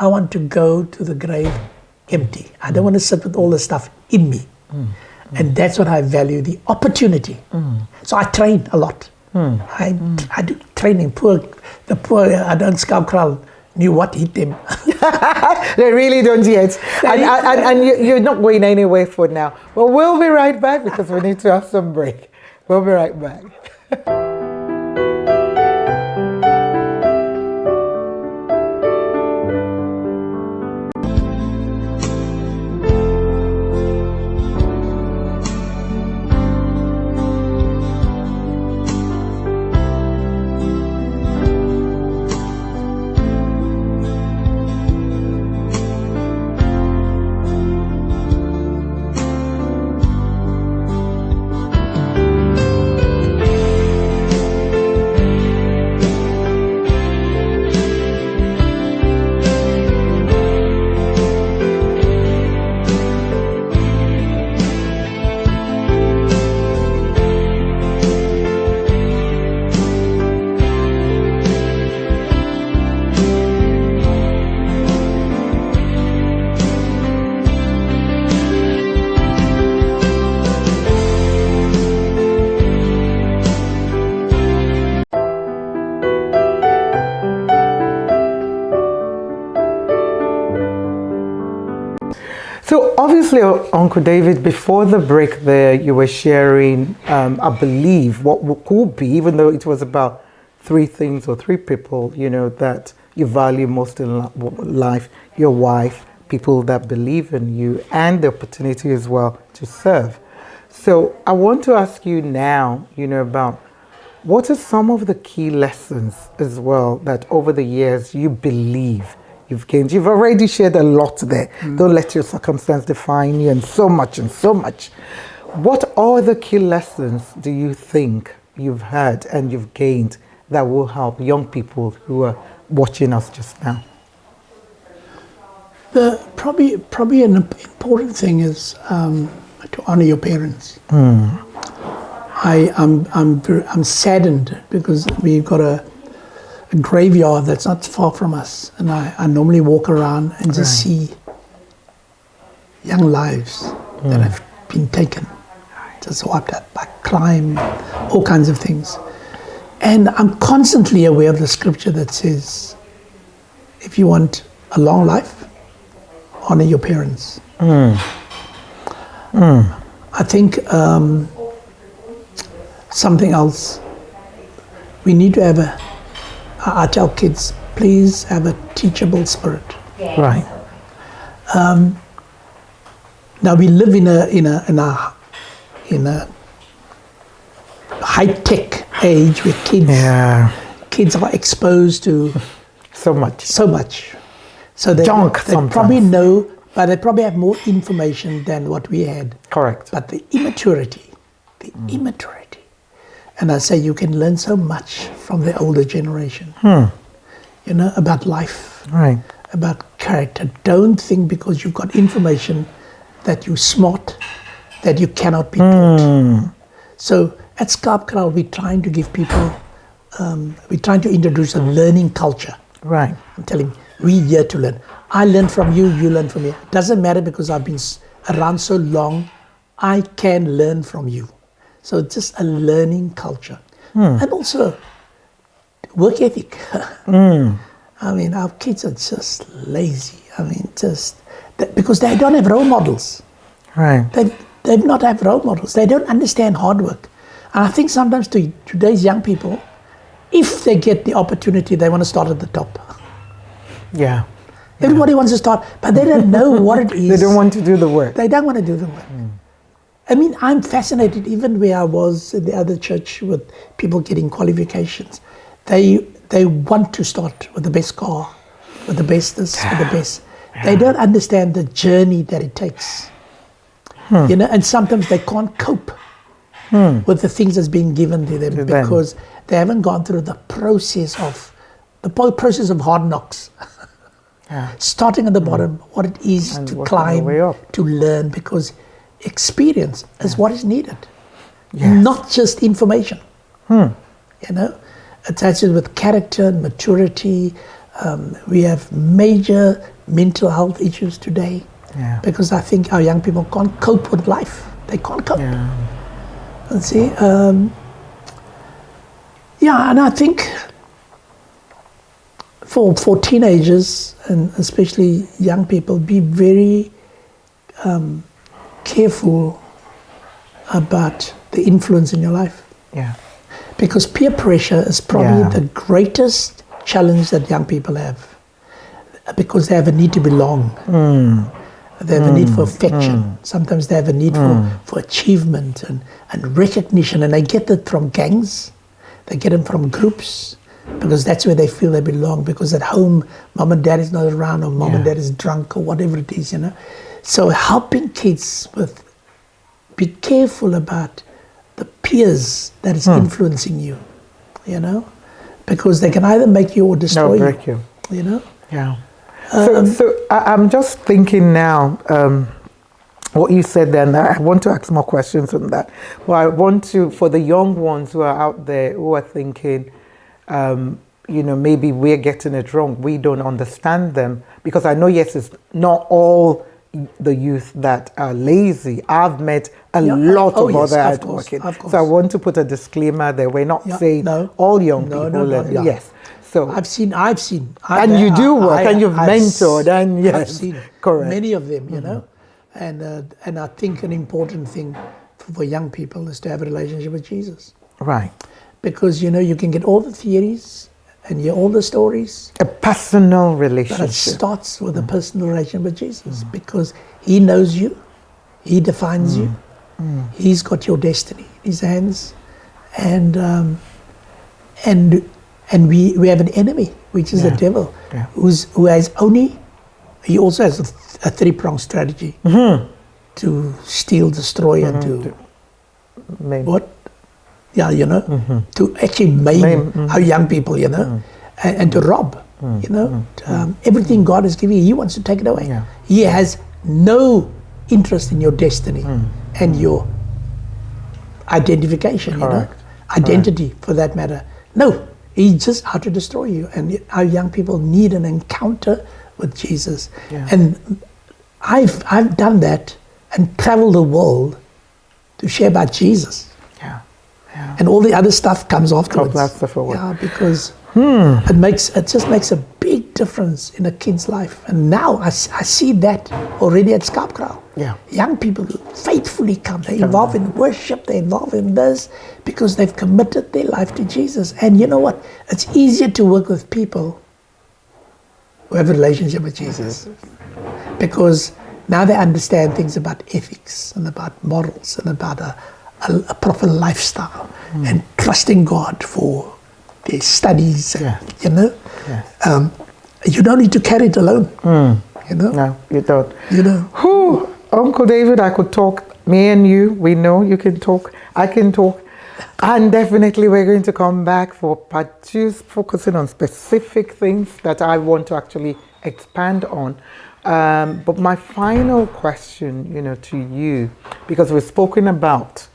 Speaker 2: want to go to the grave empty. I don't want to sit with all the stuff in me. And that's what I value, the opportunity. So I train a lot. I do training. The poor Schaapkraal knew what hit them.
Speaker 1: They really don't yet. And you're not going anywhere for now. Well, we'll be right back because we need to have some break. We'll be right back. So obviously, Uncle David, before the break there, you were sharing, I believe, what could be, even though it was about three things or three people, that you value most in life: your wife, people that believe in you, and the opportunity as well to serve. So I want to ask you now, about what are some of the key lessons as well that over the years you believe you've gained. You've already shared a lot there. Don't let your circumstance define you, and so much. What are the key lessons do you think you've had and you've gained that will help young people who are watching us just now?
Speaker 2: Probably an important thing is to honor your parents. I'm saddened because we've got a graveyard that's not far from us, and I normally walk around and just see young lives that have been taken, just wiped out by crime, all kinds of things. And I'm constantly aware of the scripture that says, if you want a long life, honor your parents. I think something else, we need to have I tell kids, please have a teachable spirit.
Speaker 1: Yeah. Right.
Speaker 2: Now we live in a high-tech age where kids are exposed to
Speaker 1: so much.
Speaker 2: So they
Speaker 1: junk. They
Speaker 2: probably know, but they probably have more information than what we had.
Speaker 1: Correct.
Speaker 2: But the immaturity, And I say you can learn so much from the older generation. You know, about life,
Speaker 1: Right.
Speaker 2: about character. Don't think because you've got information that you're smart, that you cannot be taught. So at Schaapkraal, we're trying to give people, we're trying to introduce a learning culture.
Speaker 1: Right.
Speaker 2: I'm telling you, we're here to learn. I learn from you, you learn from me. It doesn't matter because I've been around so long, I can learn from you. So it's just a learning culture. And also, work ethic. I mean, our kids are just lazy. I mean, just because they don't have role models.
Speaker 1: Right.
Speaker 2: They not have role models. They don't understand hard work. And I think sometimes to today's young people, if they get the opportunity, they want to start at the top.
Speaker 1: Yeah.
Speaker 2: Everybody wants to start, but they don't know what it is.
Speaker 1: They don't want to do the work.
Speaker 2: They don't want to do the work. I mean, I'm fascinated, even where I was in the other church with people getting qualifications. They want to start with the best car, with the best this, with the best. They don't understand the journey that it takes. You know, and sometimes they can't cope with the things that's being given to them because they haven't gone through the process of hard knocks. Starting at the bottom, what it is and to climb, to learn, because experience is what is needed, not just information. You know, attached with character and maturity. We have major mental health issues today because I think our young people can't cope with life. They can't cope. And see, and I think for teenagers and especially young people, be very careful about the influence in your life. Because peer pressure is probably the greatest challenge that young people have, because they have a need to belong. They have a need for affection. Sometimes they have a need for achievement and recognition, and they get that from gangs. They get them from groups, because that's where they feel they belong, because at home mom and dad is not around, or mom and dad is drunk, or whatever it is, you know. So helping kids with, be careful about the peers that is influencing you, you know, because they can either make you or destroy you. You know?
Speaker 1: So I'm just thinking now, what you said then, I want to ask more questions on that. Well, I want to, for the young ones who are out there who are thinking, you know, maybe we're getting it wrong, we don't understand them, because I know, yes, it's not all the youth that are lazy. I've met a lot of other hardworking. So I want to put a disclaimer there. We're not saying all young people. Yes. So
Speaker 2: I've seen.
Speaker 1: And you do work, and you've mentored, and yes,
Speaker 2: I've seen
Speaker 1: correct.
Speaker 2: Many of them, you know, and I think an important thing for young people is to have a relationship with Jesus.
Speaker 1: Right.
Speaker 2: Because, you know, you can get all the theories and hear all the stories.
Speaker 1: A personal relationship.
Speaker 2: But it starts with a personal relationship with Jesus, because He knows you, He defines you, He's got your destiny in His hands, and we have an enemy, which is the devil, who has only, he also has a three-pronged strategy to steal, destroy, and to what? Yeah, you know, to actually maim our young people, you know, and to rob, you know. Everything God has given you, He wants to take it away. He has no interest in your destiny and your identification, you know, identity for that matter. No, He's just out to destroy you. And our young people need an encounter with Jesus. And I've done that and traveled the world to share about Jesus. And all the other stuff comes afterwards. Because it just makes a big difference in a kid's life. And now I see that already at Schaapkraal. Young people faithfully come. They involve in worship. They involve in this because they've committed their life to Jesus. And you know what? It's easier to work with people who have a relationship with Jesus, because now they understand things about ethics and about morals and about a proper lifestyle and trusting God for their studies, you know. You don't need to carry it alone, you know.
Speaker 1: No, you don't.
Speaker 2: You know.
Speaker 1: Whew, Uncle David, I could talk, me and you, we know you can talk, I can talk. And definitely we're going to come back for part 2, focusing on specific things that I want to actually expand on. But my final question, to you, because we've spoken about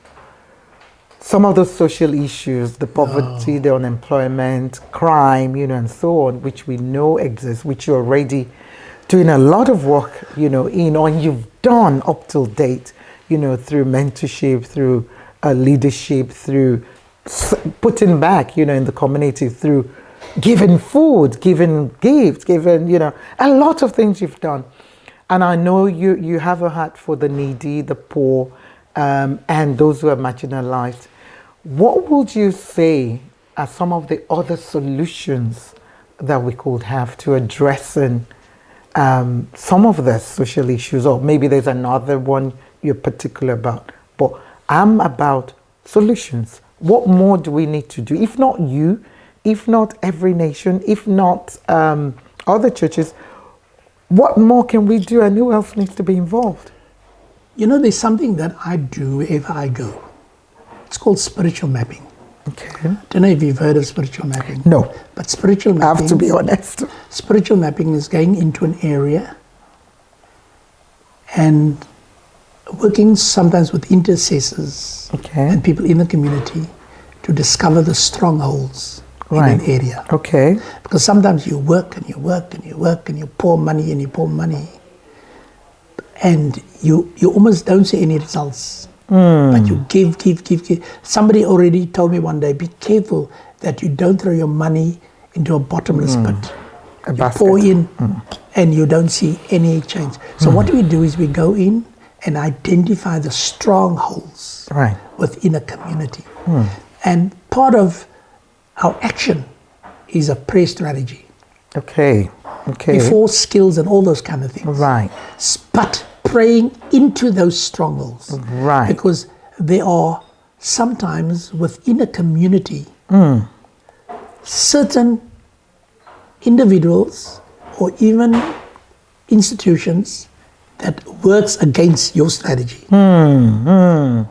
Speaker 1: some of those social issues, the poverty, the unemployment, crime, and so on, which we know exists, which you're already doing a lot of work, and you've done up till date, through mentorship, through leadership, through putting back, in the community, through giving food, giving gifts, giving, a lot of things you've done. And I know you have a heart for the needy, the poor, and those who are marginalized. What would you say are some of the other solutions that we could have to addressing some of the social issues? Or maybe there's another one you're particular about. But I'm about solutions. What more do we need to do? If not you, if not every nation, if not other churches, what more can we do, and who else needs to be involved?
Speaker 2: There's something that I do wherever I go. It's called spiritual mapping.
Speaker 1: Okay.
Speaker 2: I don't know if you've heard of spiritual mapping.
Speaker 1: No.
Speaker 2: But spiritual mapping...
Speaker 1: I have to be honest.
Speaker 2: Spiritual mapping is going into an area and working sometimes with intercessors and people in the community to discover the strongholds in an area.
Speaker 1: Okay.
Speaker 2: Because sometimes you work and you work and you work and you pour money and you pour money and you almost don't see any results. But you give. Somebody already told me one day, be careful that you don't throw your money into a bottomless pit. You pour in and you don't see any change. So what we do is we go in and identify the strongholds within a community. And part of our action is a prayer strategy.
Speaker 1: Okay.
Speaker 2: Before skills and all those kind of things.
Speaker 1: Right.
Speaker 2: But praying into those strongholds.
Speaker 1: Right.
Speaker 2: Because there are sometimes within a community certain individuals or even institutions that works against your strategy. You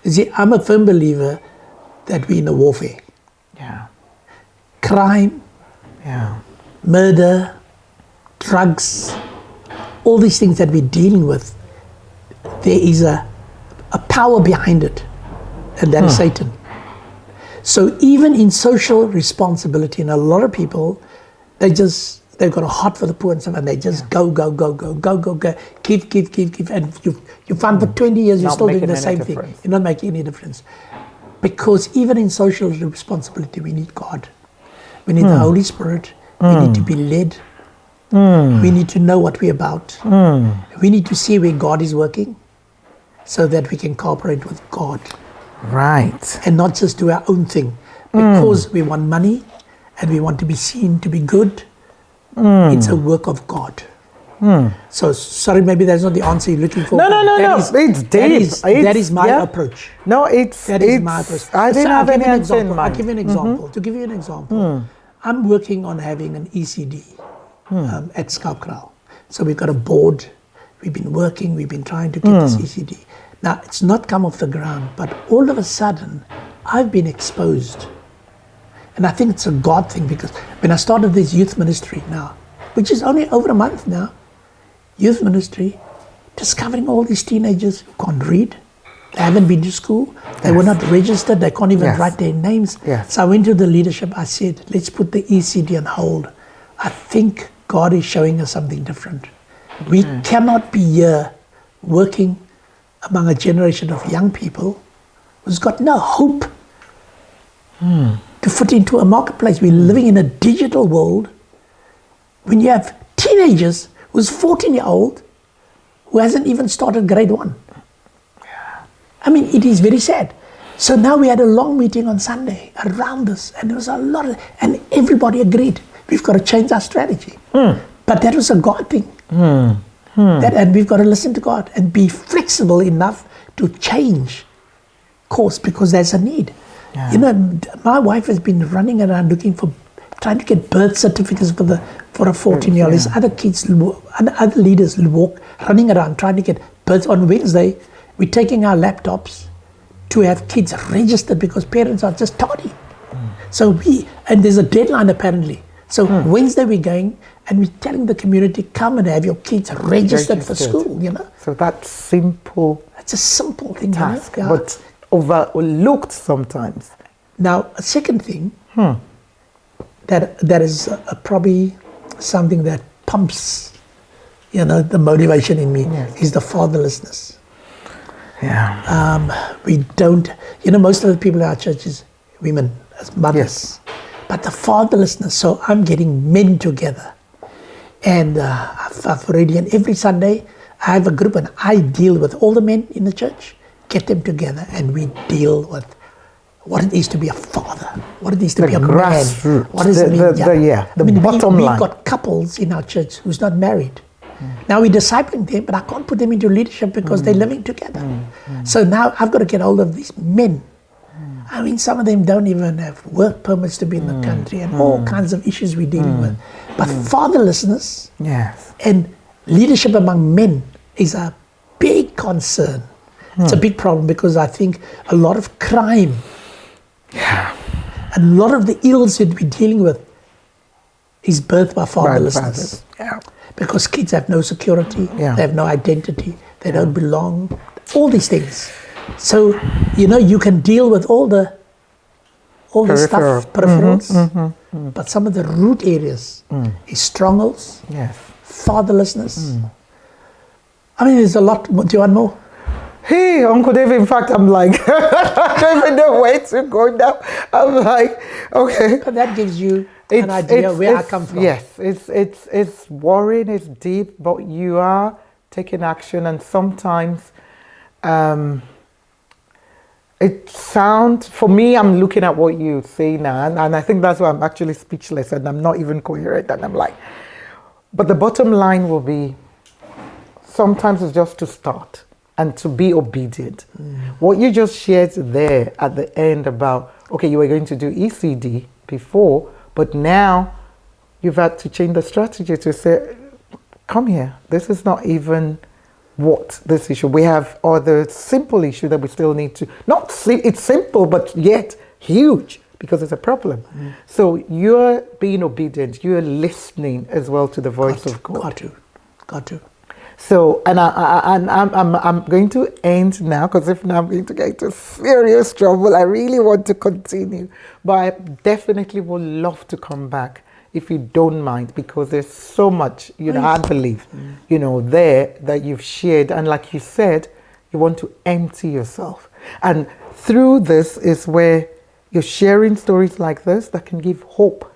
Speaker 2: see, I'm a firm believer that we're in a warfare.
Speaker 1: Yeah.
Speaker 2: Crime, murder, drugs, all these things that we're dealing with, there is a power behind it, and that is Satan. So even in social responsibility, and a lot of people, they've got a heart for the poor and stuff, and they just go, give, and you find for 20 years you're still doing the same thing. You're not making any difference. Because even in social responsibility, we need God. We need the Holy Spirit. We need to be led. We need to know what we're about. We need to see where God is working so that we can cooperate with God.
Speaker 1: Right.
Speaker 2: And not just do our own thing. Because we want money and we want to be seen to be good. It's a work of God. So, sorry, maybe that's not the answer you're looking for.
Speaker 1: No. It's deep.
Speaker 2: That is my approach.
Speaker 1: No, that is my approach. I didn't have any answer in mind.
Speaker 2: I'll give you an example. To give you an example, I'm working on having an ECD at Schaapkraal. So we've got a board. We've been working. We've been trying to get this ECD. Now, it's not come off the ground, but all of a sudden, I've been exposed. And I think it's a God thing, because when I started this youth ministry now, which is only over a month now, youth ministry, discovering all these teenagers who can't read, they haven't been to school, they were not registered, they can't even write their names. So I went to the leadership, I said, let's put the ECD on hold. I think God is showing us something different. We cannot be here working among a generation of young people who's got no hope to fit into a marketplace. We're living in a digital world. When you have teenagers who's 14-year-old who hasn't even started grade 1. I mean, it is very sad. So now we had a long meeting on Sunday around this, and there was a lot of, and everybody agreed, we've got to change our strategy. But that was a God thing. And we've got to listen to God and be flexible enough to change course, because there's a need. You know, my wife has been running around looking for, trying to get birth certificates for a 14-year-old. There's other kids, other leaders running around trying to get birth. On Wednesday, we're taking our laptops to have kids registered because parents are just tardy. So and there's a deadline apparently. So Wednesday we're going and we're telling the community, come and have your kids registered for school,
Speaker 1: So that's simple.
Speaker 2: It's a simple thing,
Speaker 1: task, but overlooked sometimes.
Speaker 2: Now, a second thing that is probably something that pumps, the motivation in me is the fatherlessness.
Speaker 1: Yeah.
Speaker 2: We don't, most of the people in our church is women as mothers.
Speaker 1: Yes.
Speaker 2: But the fatherlessness, so I'm getting men together. And I've already, and every Sunday, I have a group and I deal with all the men in the church, get them together, and we deal with what it is to be a father, what it is to be a man. What does it mean?
Speaker 1: Bottom line.
Speaker 2: We've got couples in our church who's not married. Now we're discipling them, but I can't put them into leadership because they're living together. So now I've got to get hold of these men. I mean, some of them don't even have work permits to be in the country and all kinds of issues we're dealing with. But fatherlessness and leadership among men is a big concern. It's a big problem because I think a lot of crime, a lot of the ills that we're dealing with is birthed by fatherlessness. Because kids have no security, they have no identity, they don't belong, all these things. So, you can deal with all the stuff, peripherals, but some of the root areas is strongholds, fatherlessness. I mean, there's a lot. Do you want more?
Speaker 1: Hey, Uncle David, in fact, I'm like, I don't even know where to go now. I'm like, okay.
Speaker 2: But that gives you an idea where I come from.
Speaker 1: Yes, it's worrying, it's deep, but you are taking action, and sometimes it sounds, for me, I'm looking at what you say now, and I think that's why I'm actually speechless, and I'm not even coherent, and I'm like, but the bottom line will be, sometimes it's just to start and to be obedient. What you just shared there at the end about, okay, you were going to do ECD before, but now you've had to change the strategy to say, come here, this is not even what this issue. We have other simple issue that we still need to, not see, it's simple, but yet huge because it's a problem. So you're being obedient, you're listening as well to the voice of God.
Speaker 2: Got to.
Speaker 1: So, and I'm going to end now, because if not, I'm going to get into serious trouble. I really want to continue, but I definitely would love to come back if you don't mind, because there's so much, I believe, there that you've shared. And like you said, you want to empty yourself. And through this is where you're sharing stories like this that can give hope,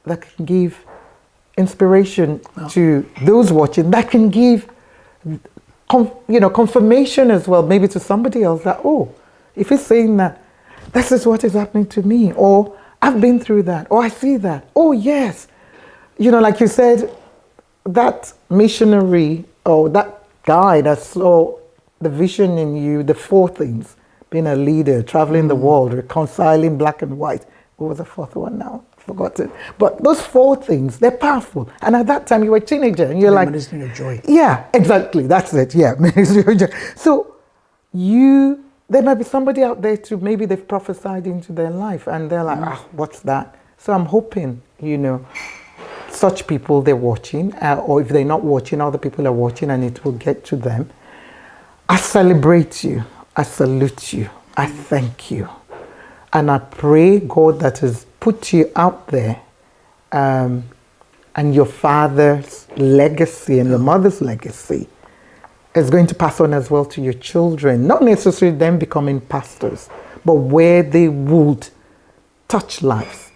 Speaker 1: that can give inspiration to those watching, that can give confirmation as well, maybe to somebody else that, oh, if he's saying that, this is what is happening to me, or I've been through that, or I see that, oh yes, like you said, that missionary or that guy that saw the vision in you, the 4 things, being a leader, traveling the world, reconciling black and white. What was the 4th one now? Forgotten. But those 4 things, they're powerful. And at that time, you were a teenager, and you're like,
Speaker 2: ministry of joy.
Speaker 1: Yeah, exactly. That's it. Yeah, ministry of joy. So there might be somebody out there too. Maybe they've prophesied into their life, and they're like, what's that? So I'm hoping, such people, they're watching, or if they're not watching, other people are watching, and it will get to them. I celebrate you. I salute you. I thank you. And I pray, God, that has put you out there, and your father's legacy and your mother's legacy is going to pass on as well to your children. Not necessarily them becoming pastors, but where they would touch lives,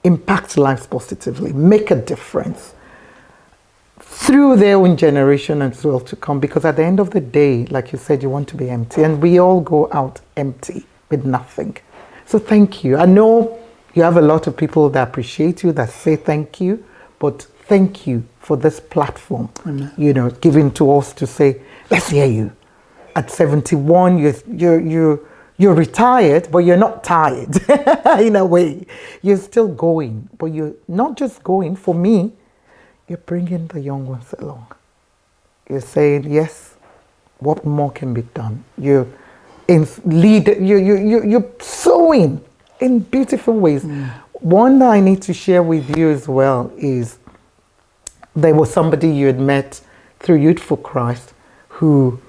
Speaker 1: impact lives positively, make a difference through their own generation as well to come. Because at the end of the day, like you said, you want to be empty, and we all go out empty with nothing. So thank you. I know you have a lot of people that appreciate you, that say thank you, but thank you for this platform, given to us to say, let's hear you. At 71, you're retired, but you're not tired in a way. You're still going, but you're not just going. For me, you're bringing the young ones along. You're saying, yes, what more can be done? You're you're sowing in beautiful ways. One that I need to share with you as well is there was somebody you had met through Youth for Christ who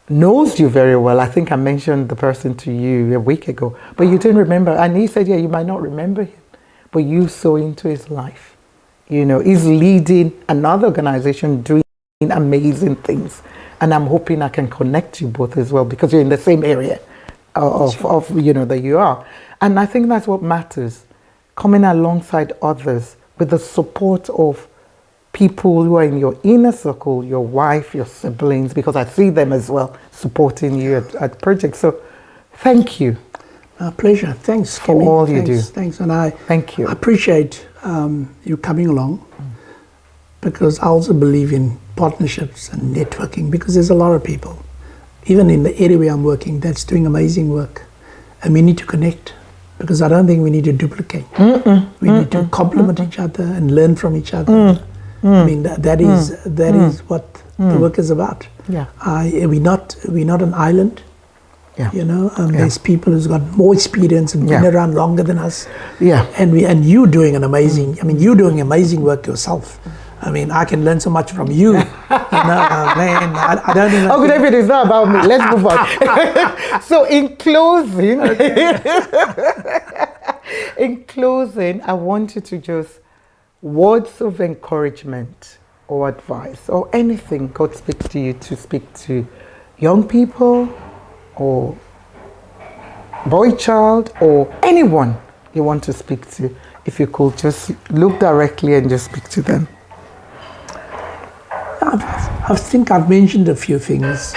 Speaker 1: knows you very well. I think I mentioned the person to you a week ago, but you didn't remember. And he said, yeah, you might not remember him, but you saw into his life. You know, he's leading another organization doing amazing things. And I'm hoping I can connect you both as well, because you're in the same area of that you are. And I think that's what matters, coming alongside others with the support of people who are in your inner circle, your wife, your siblings, because I see them as well supporting you at projects. So thank you.
Speaker 2: My pleasure. Thanks
Speaker 1: for
Speaker 2: Kimmy.
Speaker 1: all you do.
Speaker 2: Thanks, and I
Speaker 1: thank you.
Speaker 2: I appreciate you coming along, because I also believe in partnerships and networking, because there's a lot of people, even in the area where I'm working, that's doing amazing work, and we need to connect, because I don't think we need to duplicate. We need to complement each other and learn from each other. I mean that is what the work is about.
Speaker 1: Yeah.
Speaker 2: We're not an island.
Speaker 1: Yeah.
Speaker 2: There's people who's got more experience and been around longer than us.
Speaker 1: Yeah.
Speaker 2: And you doing you're doing amazing work yourself. I mean, I can learn so much from you. Man, I don't even.
Speaker 1: Oh, David, it's not about me. Let's move on. So, in closing, I want you to just words of encouragement or advice or anything God speaks to you to speak to young people or boy child or anyone you want to speak to. If you could just look directly and just speak to them.
Speaker 2: I think I've mentioned a few things.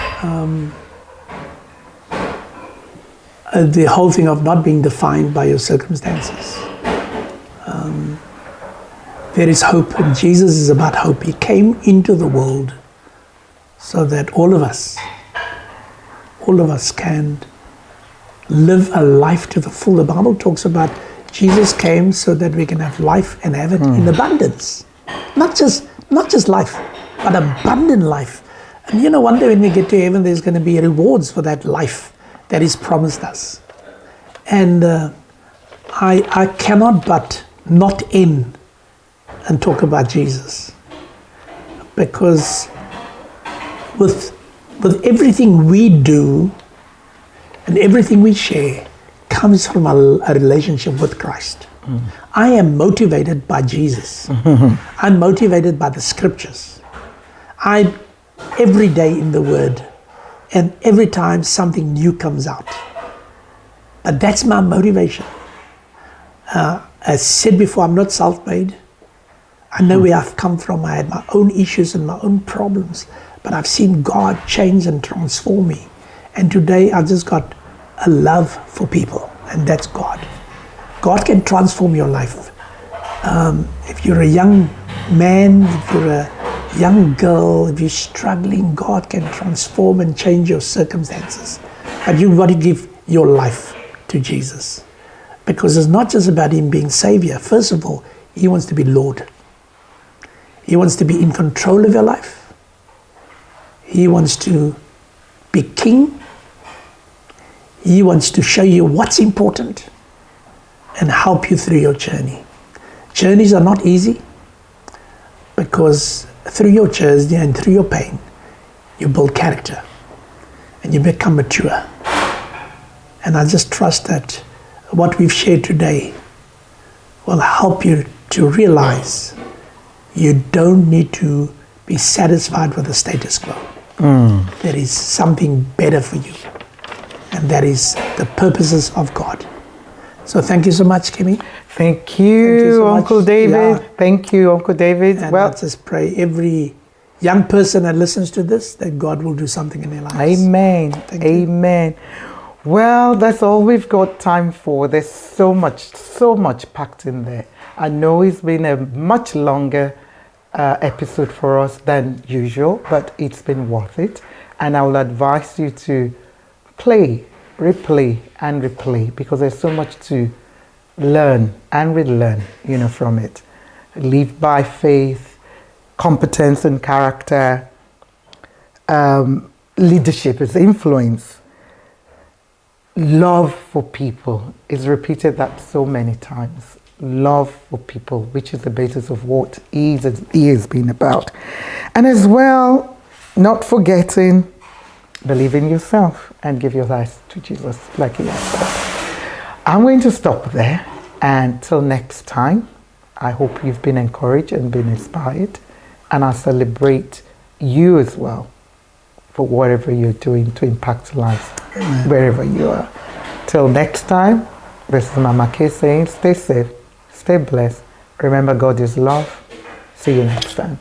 Speaker 2: The whole thing of not being defined by your circumstances. There is hope, and Jesus is about hope. He came into the world so that all of us can live a life to the full. The Bible talks about Jesus came so that we can have life and have it in abundance. Not just life, but abundant life. And one day when we get to heaven, there's going to be rewards for that life that is promised us. And I cannot but not end and talk about Jesus, because with everything we do and everything we share comes from a relationship with Christ. I am motivated by Jesus. I'm motivated by the scriptures. I'm every day in the Word, and every time something new comes out. But that's my motivation. As said before, I'm not self-made. I know where I've come from. I had my own issues and my own problems, but I've seen God change and transform me. And today I've just got a love for people, and that's God. God can transform your life. If you're a young man, if you're a young girl, if you're struggling, God can transform and change your circumstances. But you've got to give your life to Jesus, because it's not just about Him being Savior. First of all, He wants to be Lord. He wants to be in control of your life. He wants to be King. He wants to show you what's important and help you through your journey. Journeys are not easy, because through your journey and through your pain, you build character and you become mature. And I just trust that what we've shared today will help you to realize you don't need to be satisfied with the status quo. There is something better for you, and that is the purposes of God. So thank you so much, Kimmy.
Speaker 1: Thank you, so Uncle David. Yeah. Thank you, Uncle David.
Speaker 2: And let's just pray every young person that listens to this, that God will do something in their lives.
Speaker 1: Amen. Amen. Well, that's all we've got time for. There's so much packed in there. I know it's been a much longer episode for us than usual, but it's been worth it. And I will advise you to play, replay, and replay, because there's so much to learn and relearn, from it. Live by faith, competence and character, leadership is influence, love for people. It's repeated that so many times. Love for people, which is the basis of what he has been about. And as well, not forgetting, believe in yourself and give your life to Jesus like he has said. I'm going to stop there. And till next time, I hope you've been encouraged and been inspired. And I celebrate you as well for whatever you're doing to impact lives wherever you are. Till next time, this is Mama K saying, stay safe, stay blessed. Remember, God is love. See you next time.